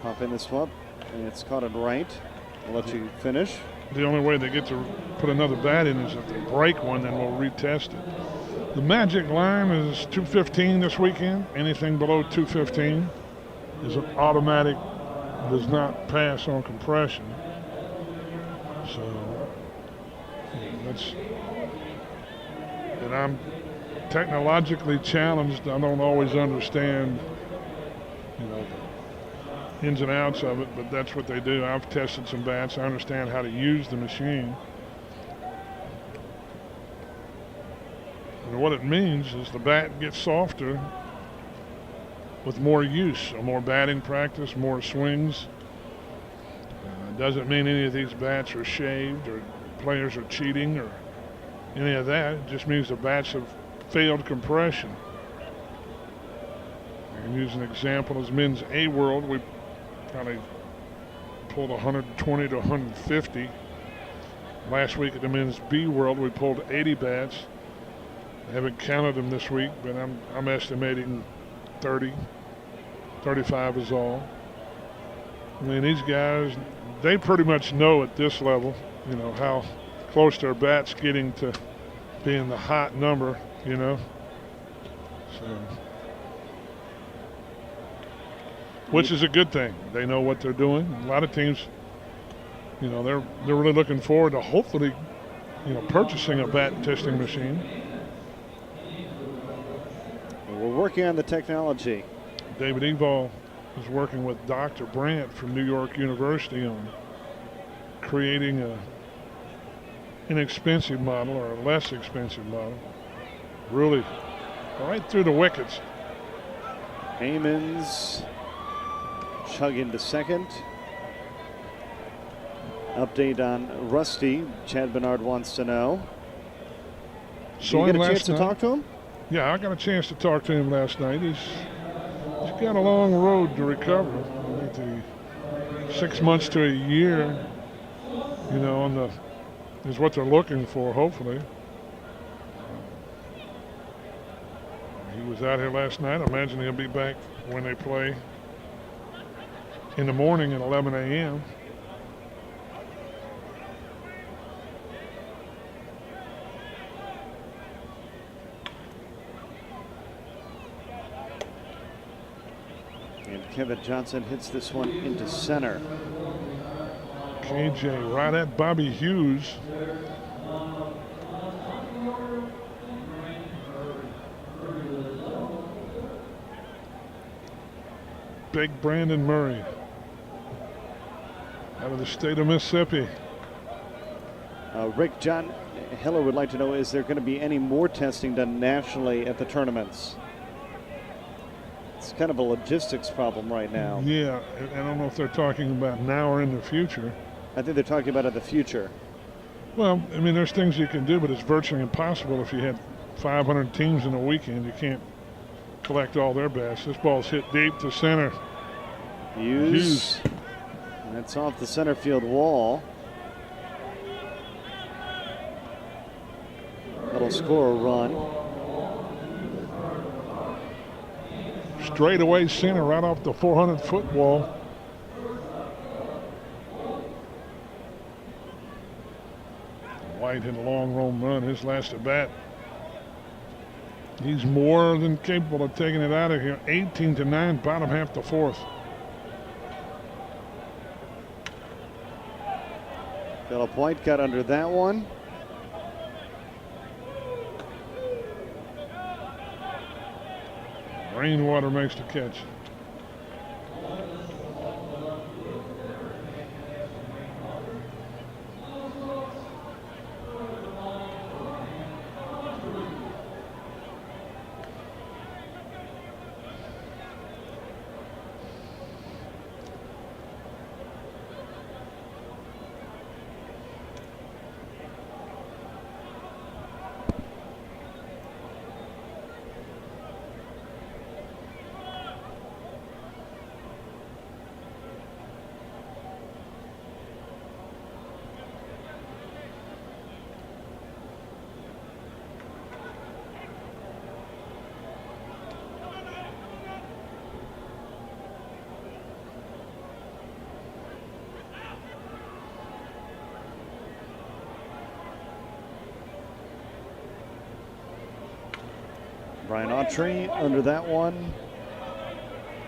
[SPEAKER 1] popping this one up, and it's caught it right. I'll let you finish.
[SPEAKER 4] The only way they get to put another bat in is if they break one, then we'll retest it. The magic line is 215 this weekend. Anything below 215 is an automatic, does not pass on compression. So that's, and I'm technologically challenged. I don't always understand, the ins and outs of it, but that's what they do. I've tested some bats. I understand how to use the machine. And what it means is the bat gets softer with more use, so more batting practice, more swings. Doesn't mean any of these bats are shaved or players are cheating or any of that. It just means the bats have failed compression. I can use an example as men's A World. We probably pulled 120 to 150. Last week at the men's B World, we pulled 80 bats. I haven't counted them this week, but I'm estimating 30, 35 is all. I mean, these guys, they pretty much know at this level, how close their bat's getting to being the hot number, So, which is a good thing. They know what they're doing. A lot of teams, they're really looking forward to hopefully, purchasing a bat testing machine.
[SPEAKER 1] We're working on the technology.
[SPEAKER 4] David Evall is working with Dr. Brandt from New York University on creating an inexpensive model or a less expensive model. Really, right through the wickets.
[SPEAKER 1] Hammonds chugging to second. Update on Rusty. Chad Bernard wants to know. Did you get a chance to talk to him?
[SPEAKER 4] Yeah, I got a chance to talk to him last night. He's got a long road to recover. I think 6 months to a year, is what they're looking for, hopefully. He was out here last night. I imagine he'll be back when they play in the morning at 11 a.m.
[SPEAKER 1] And Kevin Johnson hits this one into center.
[SPEAKER 4] KJ right at Bobby Hughes. Big Brandon Murray out of the state of Mississippi.
[SPEAKER 1] Rick, John Hiller would like to know, is there going to be any more testing done nationally at the tournaments? It's kind of a logistics problem right now.
[SPEAKER 4] Yeah, I don't know if they're talking about now or in the future.
[SPEAKER 1] I think they're talking about in the future.
[SPEAKER 4] Well, I mean, there's things you can do, but it's virtually impossible if you had 500 teams in a weekend. You can't collect all their bats. This ball's hit deep to center.
[SPEAKER 1] Hughes. That's off the center field wall. That'll score a run.
[SPEAKER 4] Straight away center right off the 400-foot wall. White hit a long home run his last at bat. He's more than capable of taking it out of here. 18-9, bottom half the fourth.
[SPEAKER 1] Philip White got under that one.
[SPEAKER 4] Rainwater makes the catch.
[SPEAKER 1] Brian Autry under that one.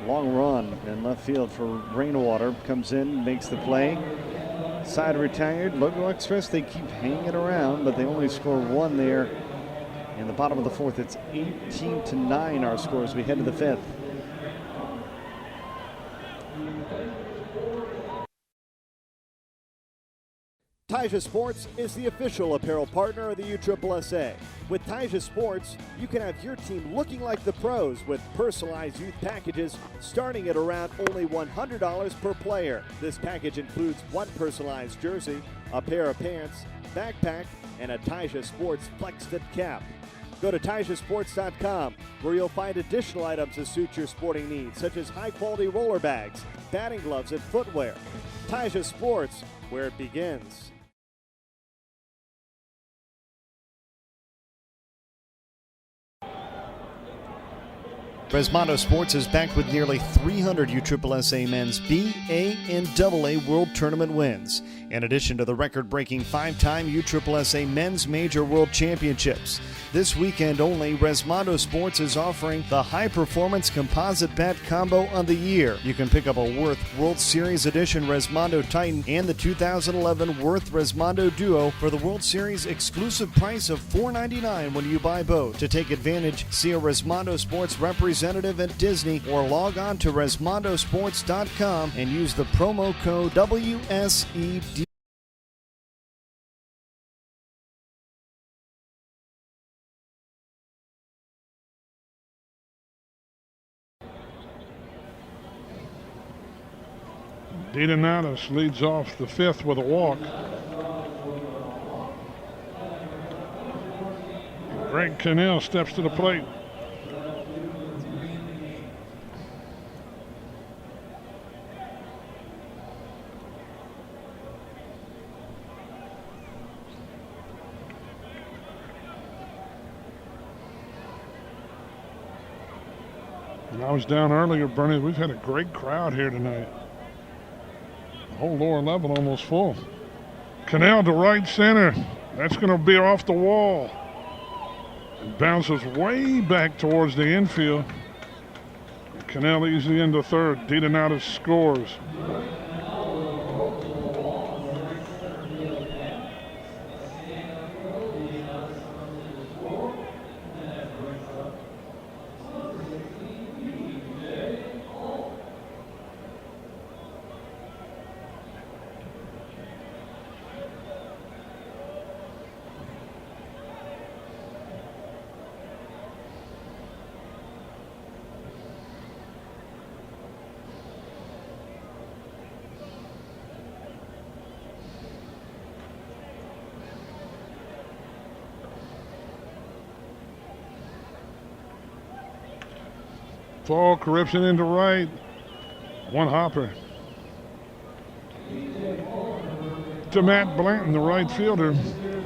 [SPEAKER 1] Long run in left field for Rainwater. Comes in, makes the play. Side retired. Logo Express, they keep hanging around, but they only score one there. In the bottom of the fourth, it's 18-9 our score as we head to the fifth.
[SPEAKER 2] Taija Sports is the official apparel partner of the USSSA. With Taija Sports, you can have your team looking like the pros with personalized youth packages starting at around only $100 per player. This package includes one personalized jersey, a pair of pants, backpack, and a Taija Sports Flex-Fit cap. Go to TaijaSports.com where you'll find additional items to suit your sporting needs, such as high-quality roller bags, batting gloves, and footwear. Taija Sports, where it begins.
[SPEAKER 1] Resmondo Sports is back with nearly 300 USSSA men's B, A, and AA World Tournament wins, in addition to the record-breaking 5-time USSSA Men's Major World Championships. This weekend only, Resmondo Sports is offering the high-performance composite bat combo of the year. You can pick up a Worth World Series Edition Resmondo Titan and the 2011 Worth Resmondo Duo for the World Series exclusive price of $4.99 when you buy both. To take advantage, see a Resmondo Sports representative at Disney or log on to ResmondoSports.com and use the promo code WSED.
[SPEAKER 4] DeDonatis leads off the fifth with a walk. Greg Cannell steps to the plate. And I was down earlier, Bernie. We've had a great crowd here tonight. The whole lower level almost full. Cannell to right center. That's going to be off the wall. It bounces way back towards the infield. Cannell easily into third. DeDonatis scores. Falk rips it into right. One hopper. To Matt Blanton, the right fielder.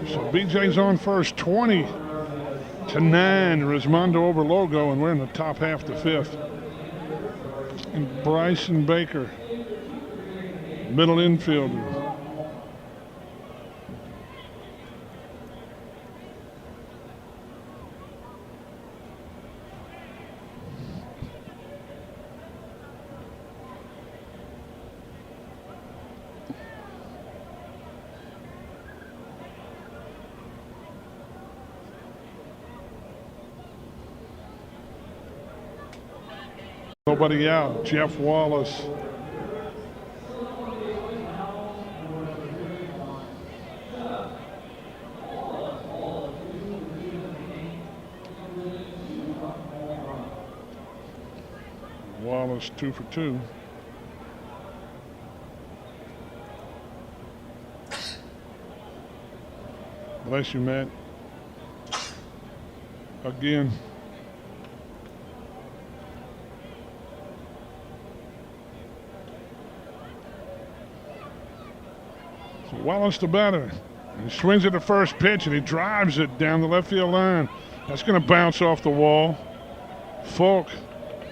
[SPEAKER 4] So BJ's on first, 20-9. Resmondo over Logo, and we're in the top half of the fifth. And Bryson Baker, middle infielder. Nobody out. Jeff Wallace. Wallace 2 for 2. Bless you, Matt. Again. Wallace the batter. He swings at the first pitch and he drives it down the left field line. That's going to bounce off the wall. Falk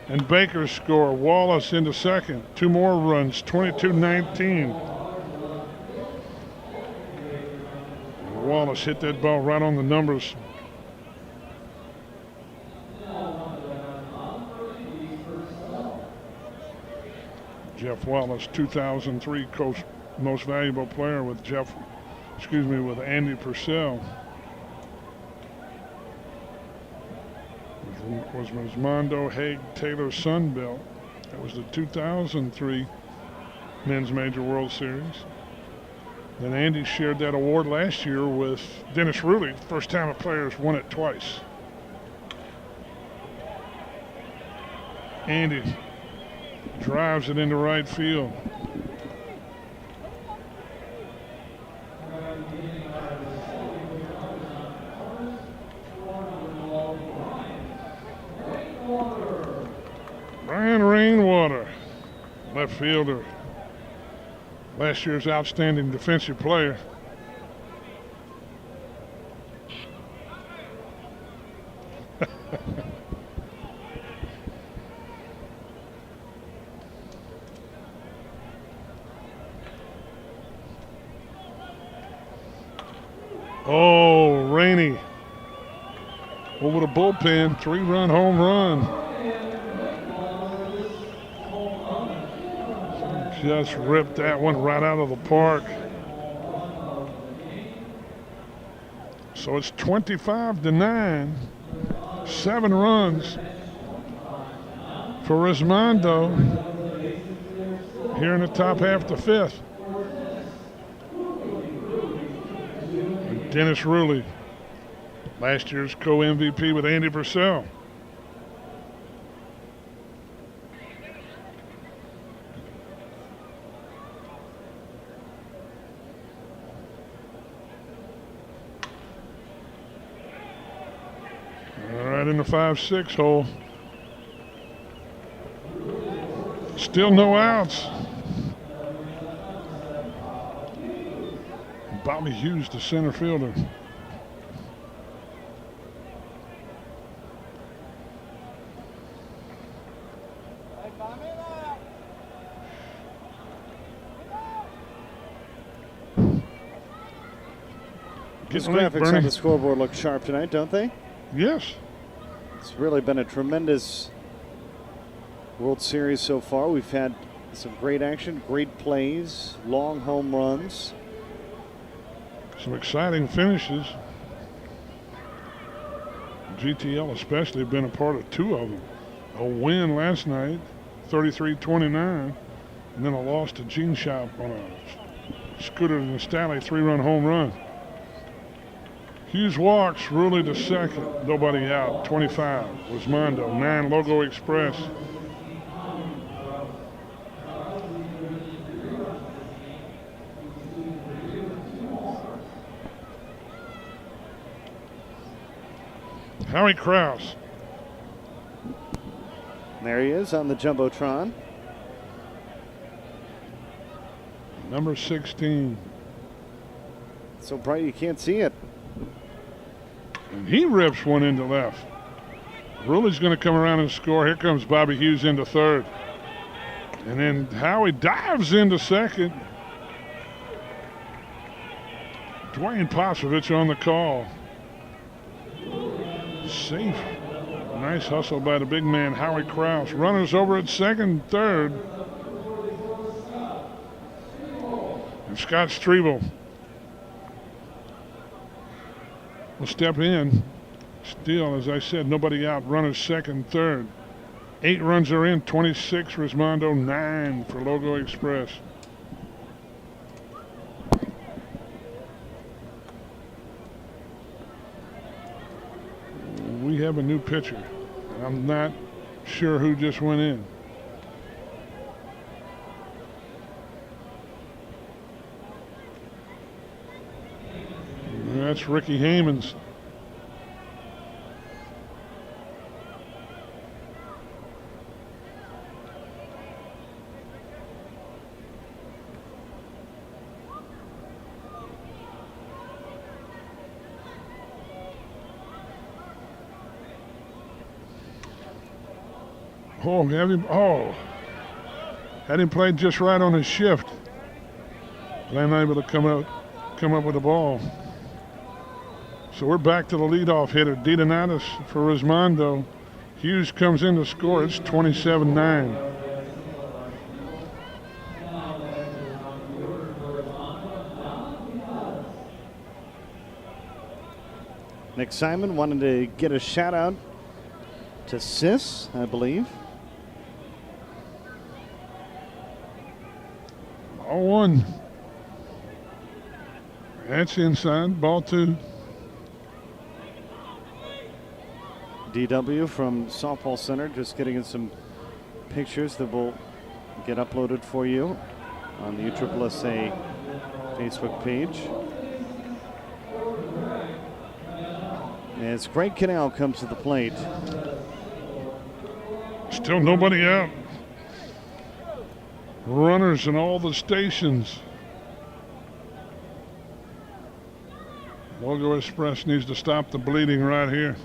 [SPEAKER 4] and Baker score. Wallace into second. Two more runs, 22-19. Wallace hit that ball right on the numbers. Jeff Wallace, 2003 Coach Most Valuable Player with with Andy Purcell. Was Resmondo, Haig, Taylor, Sunbelt. That was the 2003 Men's Major World Series. Then Andy shared that award last year with Dennis Ruley. First time a player's won it twice. Andy drives it into right field. Brian Rainwater, left fielder. Last year's outstanding defensive player. Oh, Rainey over the bullpen, 3-run home run. Just ripped that one right out of the park. So it's 25-9, 7 runs for Resmondo here in the top half of the fifth. And Dennis Ruley, last year's co-MVP with Andy Purcell. In the 5-6 hole. Still no outs. Bobby Hughes, the center fielder.
[SPEAKER 1] These graphics on the scoreboard look sharp tonight, don't they?
[SPEAKER 4] Yes.
[SPEAKER 1] It's really been a tremendous World Series so far. We've had some great action, great plays, long home runs.
[SPEAKER 4] Some exciting finishes. GTL especially been a part of 2 of them. A win last night, 33-29, and then a loss to Gene Shop on a Scooter and Stanley 3-run home run. Hughes walks, Ruley to second, nobody out, 25. Resmondo, 9, Logo Express. Howie Krause.
[SPEAKER 1] There he is on the Jumbotron.
[SPEAKER 4] Number 16.
[SPEAKER 1] So bright you can't see it.
[SPEAKER 4] And he rips one into left. Ruley's going to come around and score. Here comes Bobby Hughes into third. And then Howie dives into second. Dwayne Posovich on the call. Safe. Nice hustle by the big man, Howie Krause. Runners over at second, third. And Scott Strebel will step in. Still, as I said, nobody out. Runners second, third. 8 runs are in. 26 Resmondo, 9 for Logo Express. We have a new pitcher. I'm not sure who just went in. That's Ricky Hammonds. Had him played just right on his shift. But I'm able to come up with the ball. So we're back to the leadoff hitter, DeDonatis for Resmondo. Hughes comes in to score. It's 27-9.
[SPEAKER 1] Nick Simon wanted to get a shout out to Sis, I believe.
[SPEAKER 4] Ball one. That's inside. Ball two.
[SPEAKER 1] DW from Softball Center just getting in some pictures that will get uploaded for you on the USSSA Facebook page. As Greg Cannell comes to the plate.
[SPEAKER 4] Still nobody out. Runners in all the stations. Logo Express needs to stop the bleeding right here.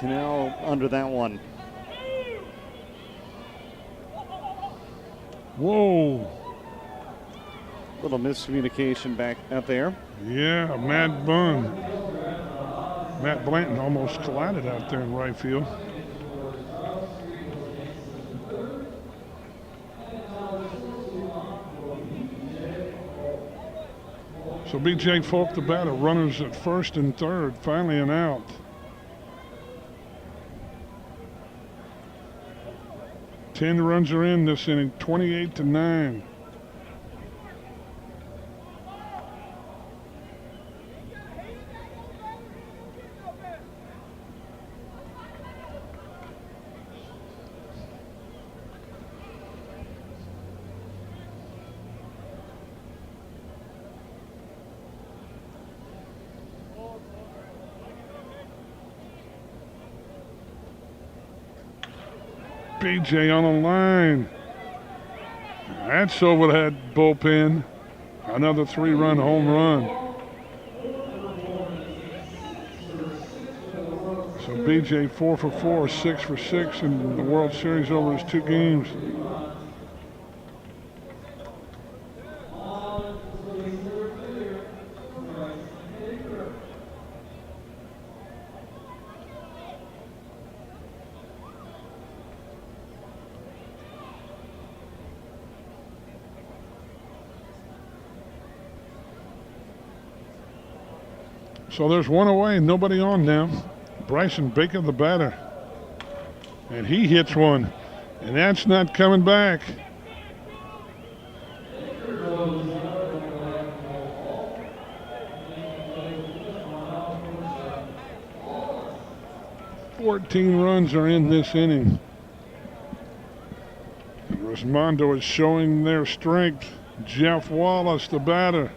[SPEAKER 1] Cannell under that one.
[SPEAKER 4] Whoa.
[SPEAKER 1] Little miscommunication back out there.
[SPEAKER 4] Yeah, Matt Blanton almost collided out there in right field. So B.J. Folk, the batter, runners at first and third, finally an out. 10 runs are in this inning, 28-9. BJ on the line. That's over the head bullpen. Another 3-run home run. So BJ 4 for 4, 6 for 6 in the World Series over his 2 games. So there's one away, nobody on now. Bryson Baker, the batter. And he hits one, and that's not coming back. "14 runs are in this inning. Resmondo is showing their strength. Jeff Wallace, the batter.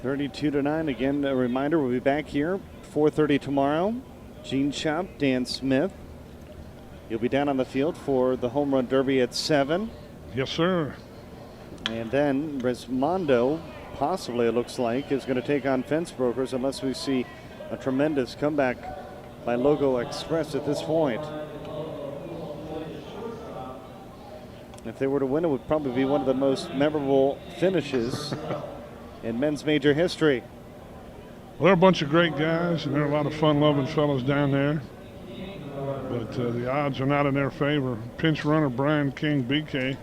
[SPEAKER 1] (32-9). Again, a reminder, we'll be back here 4:30 tomorrow. Gene Shop, Dan Smith. You'll be down on the field for the Home Run Derby at 7.
[SPEAKER 4] Yes, sir.
[SPEAKER 1] And then Resmondo, possibly it looks like, is going to take on Fence Brokers unless we see a tremendous comeback by Logo Express at this point. If they were to win, it would probably be one of the most memorable finishes in men's major history.
[SPEAKER 4] Well, they're a bunch of great guys, and they're a lot of fun-loving fellows down there. But the odds are not in their favor. Pinch runner Brian King, BK,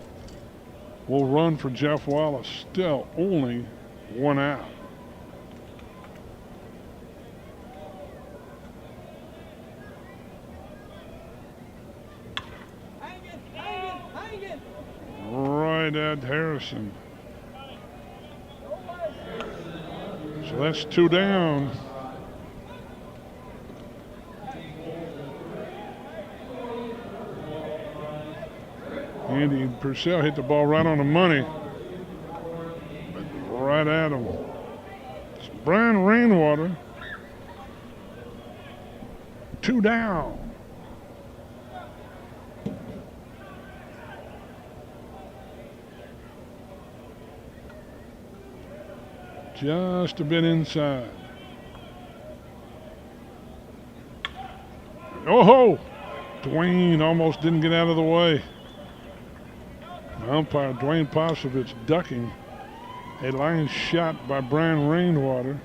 [SPEAKER 4] will run for Jeff Wallace. Still only 1 out. Right at Harrison. So that's 2 down. Andy Purcell hit the ball right on the money. Right at him. It's Brian Rainwater. 2 down. Just a bit inside. Oh ho! Dwayne almost didn't get out of the way. Umpire Dwayne Posovich ducking a line shot by Brian Rainwater.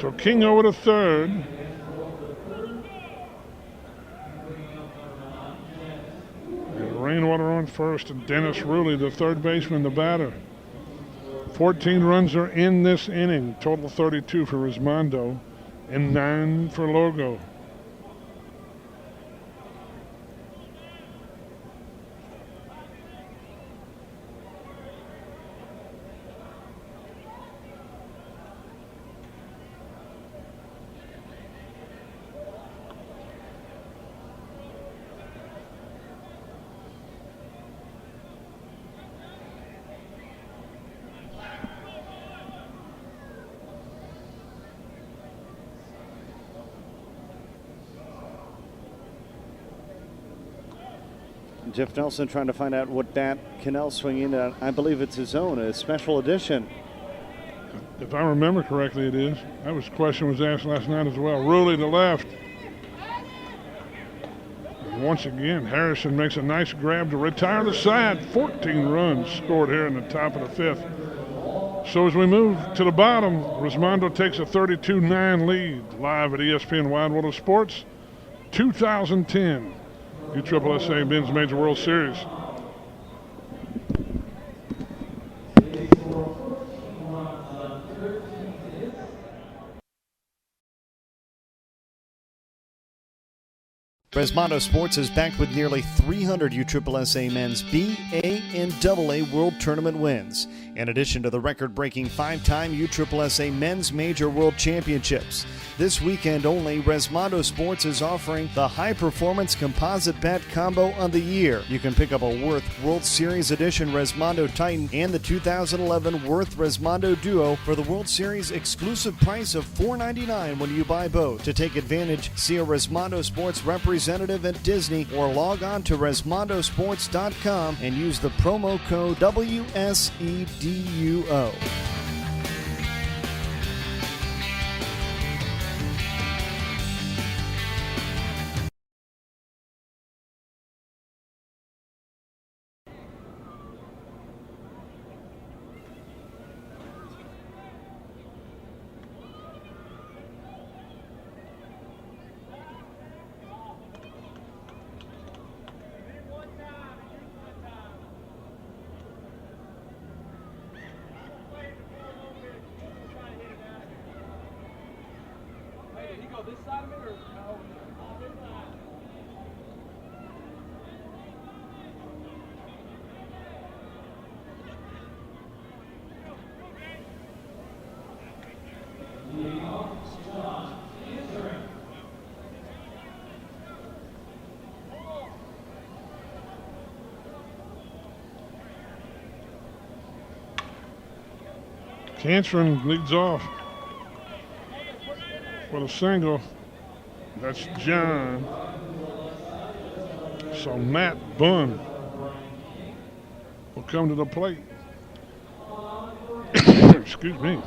[SPEAKER 4] So King over to third. And Rainwater on first, and Dennis Ruley, the third baseman, the batter. 14 runs are in this inning. Total 32 for Resmondo and 9 for Logo.
[SPEAKER 1] Jeff Nelson trying to find out what bat Cannell swinging at. I believe it's his own, a special edition.
[SPEAKER 4] If I remember correctly, it is. That was question was asked last night as well. Ruley to left. And once again, Harrison makes a nice grab to retire the side. 14 runs scored here in the top of the fifth. So as we move to the bottom, Resmondo takes a 32-9 lead. Live at ESPN Wide World of Sports, 2010 USSSA Men's Major World Series.
[SPEAKER 1] Resmondo Sports is back with nearly 300 USSSA men's B, A, and AA World Tournament wins, in addition to the record-breaking 5-time USSSA Men's Major World Championships. This weekend only, Resmondo Sports is offering the High Performance Composite Bat Combo of the Year. You can pick up a Worth World Series Edition Resmondo Titan and the 2011 Worth Resmondo Duo for the World Series exclusive price of $4.99 when you buy both. To take advantage, see a Resmondo Sports representative at Disney or log on to ResmondoSports.com and use the promo code WSEDUO.
[SPEAKER 4] Canstrom leads off for the single. That's John. So Matt Bunn will come to the plate. Excuse me.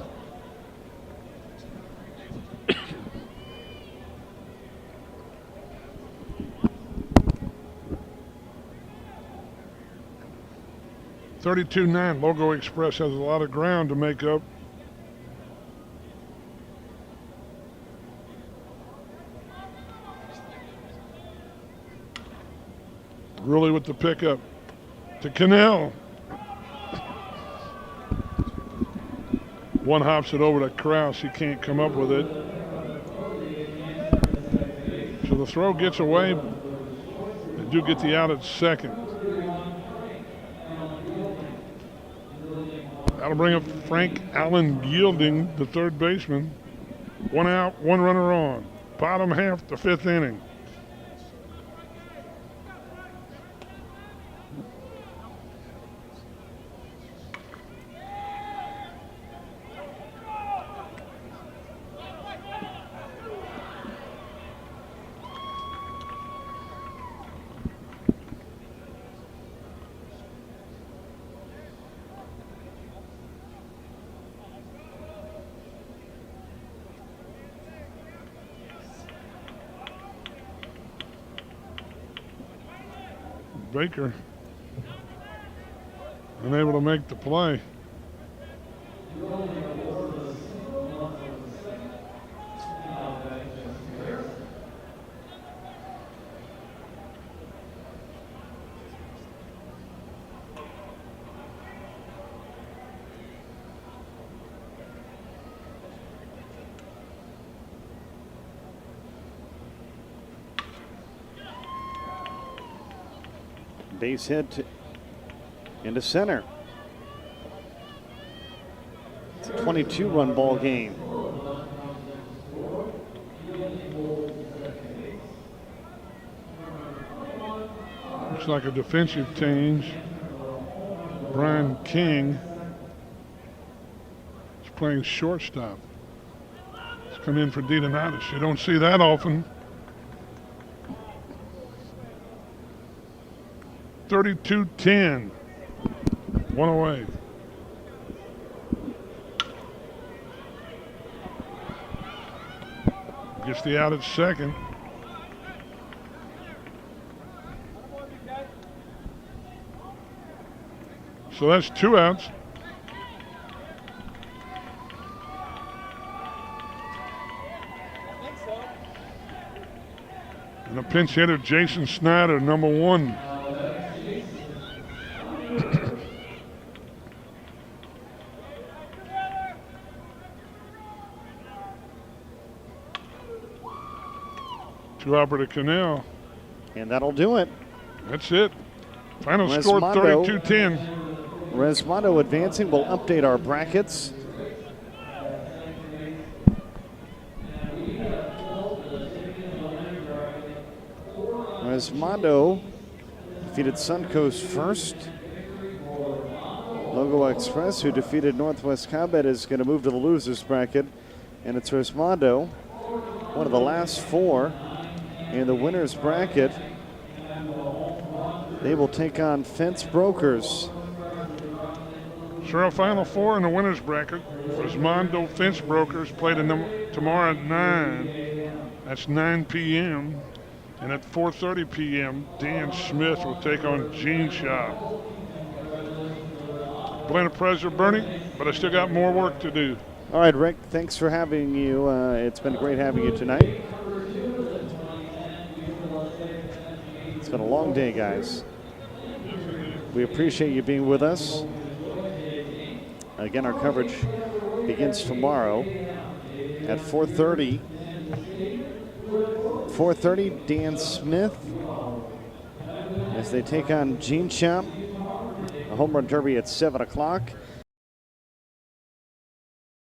[SPEAKER 4] (32-9). Logo Express has a lot of ground to make up. Ruley with the pickup to Cannell. One hops it over to Krause. He can't come up with it. So the throw gets away. They do get the out at second. That'll bring up Frank Allen Gilding, the third baseman. One out, one runner on. Bottom half, the fifth inning. Baker unable to make the play.
[SPEAKER 1] Base hit into center. It's a 22-run ball game.
[SPEAKER 4] Looks like a defensive change. Brian King is playing shortstop. He's come in for Dietonitis. You don't see that often. 32-10. One away. Gets the out at second. So that's 2 outs. And a pinch hitter, Jason Snyder, number 1. To Albert Cannell.
[SPEAKER 1] And that'll do it.
[SPEAKER 4] That's it. Final score 32-10.
[SPEAKER 1] Resmondo advancing. We'll update our brackets. Resmondo defeated Suncoast first. Logo Express, who defeated Northwest Combat, is going to move to the losers bracket. And it's Resmondo, one of the last 4 in the winners bracket. They will take on Fence Brokers.
[SPEAKER 4] So our final 4 in the winners bracket. Resmondo Fence Brokers play tomorrow at 9. That's 9 p.m. And at 4:30 p.m., Dan Smith will take on Gene Shop. Been a pleasure, Bernie, but I still got more work to do.
[SPEAKER 1] All right, Rick, thanks for having you. It's been great having you tonight. It's been a long day, guys. We appreciate you being with us. Again, our coverage begins tomorrow at 4:30. 4:30, Dan Smith as they take on Gene Shop. A home run derby at 7 o'clock.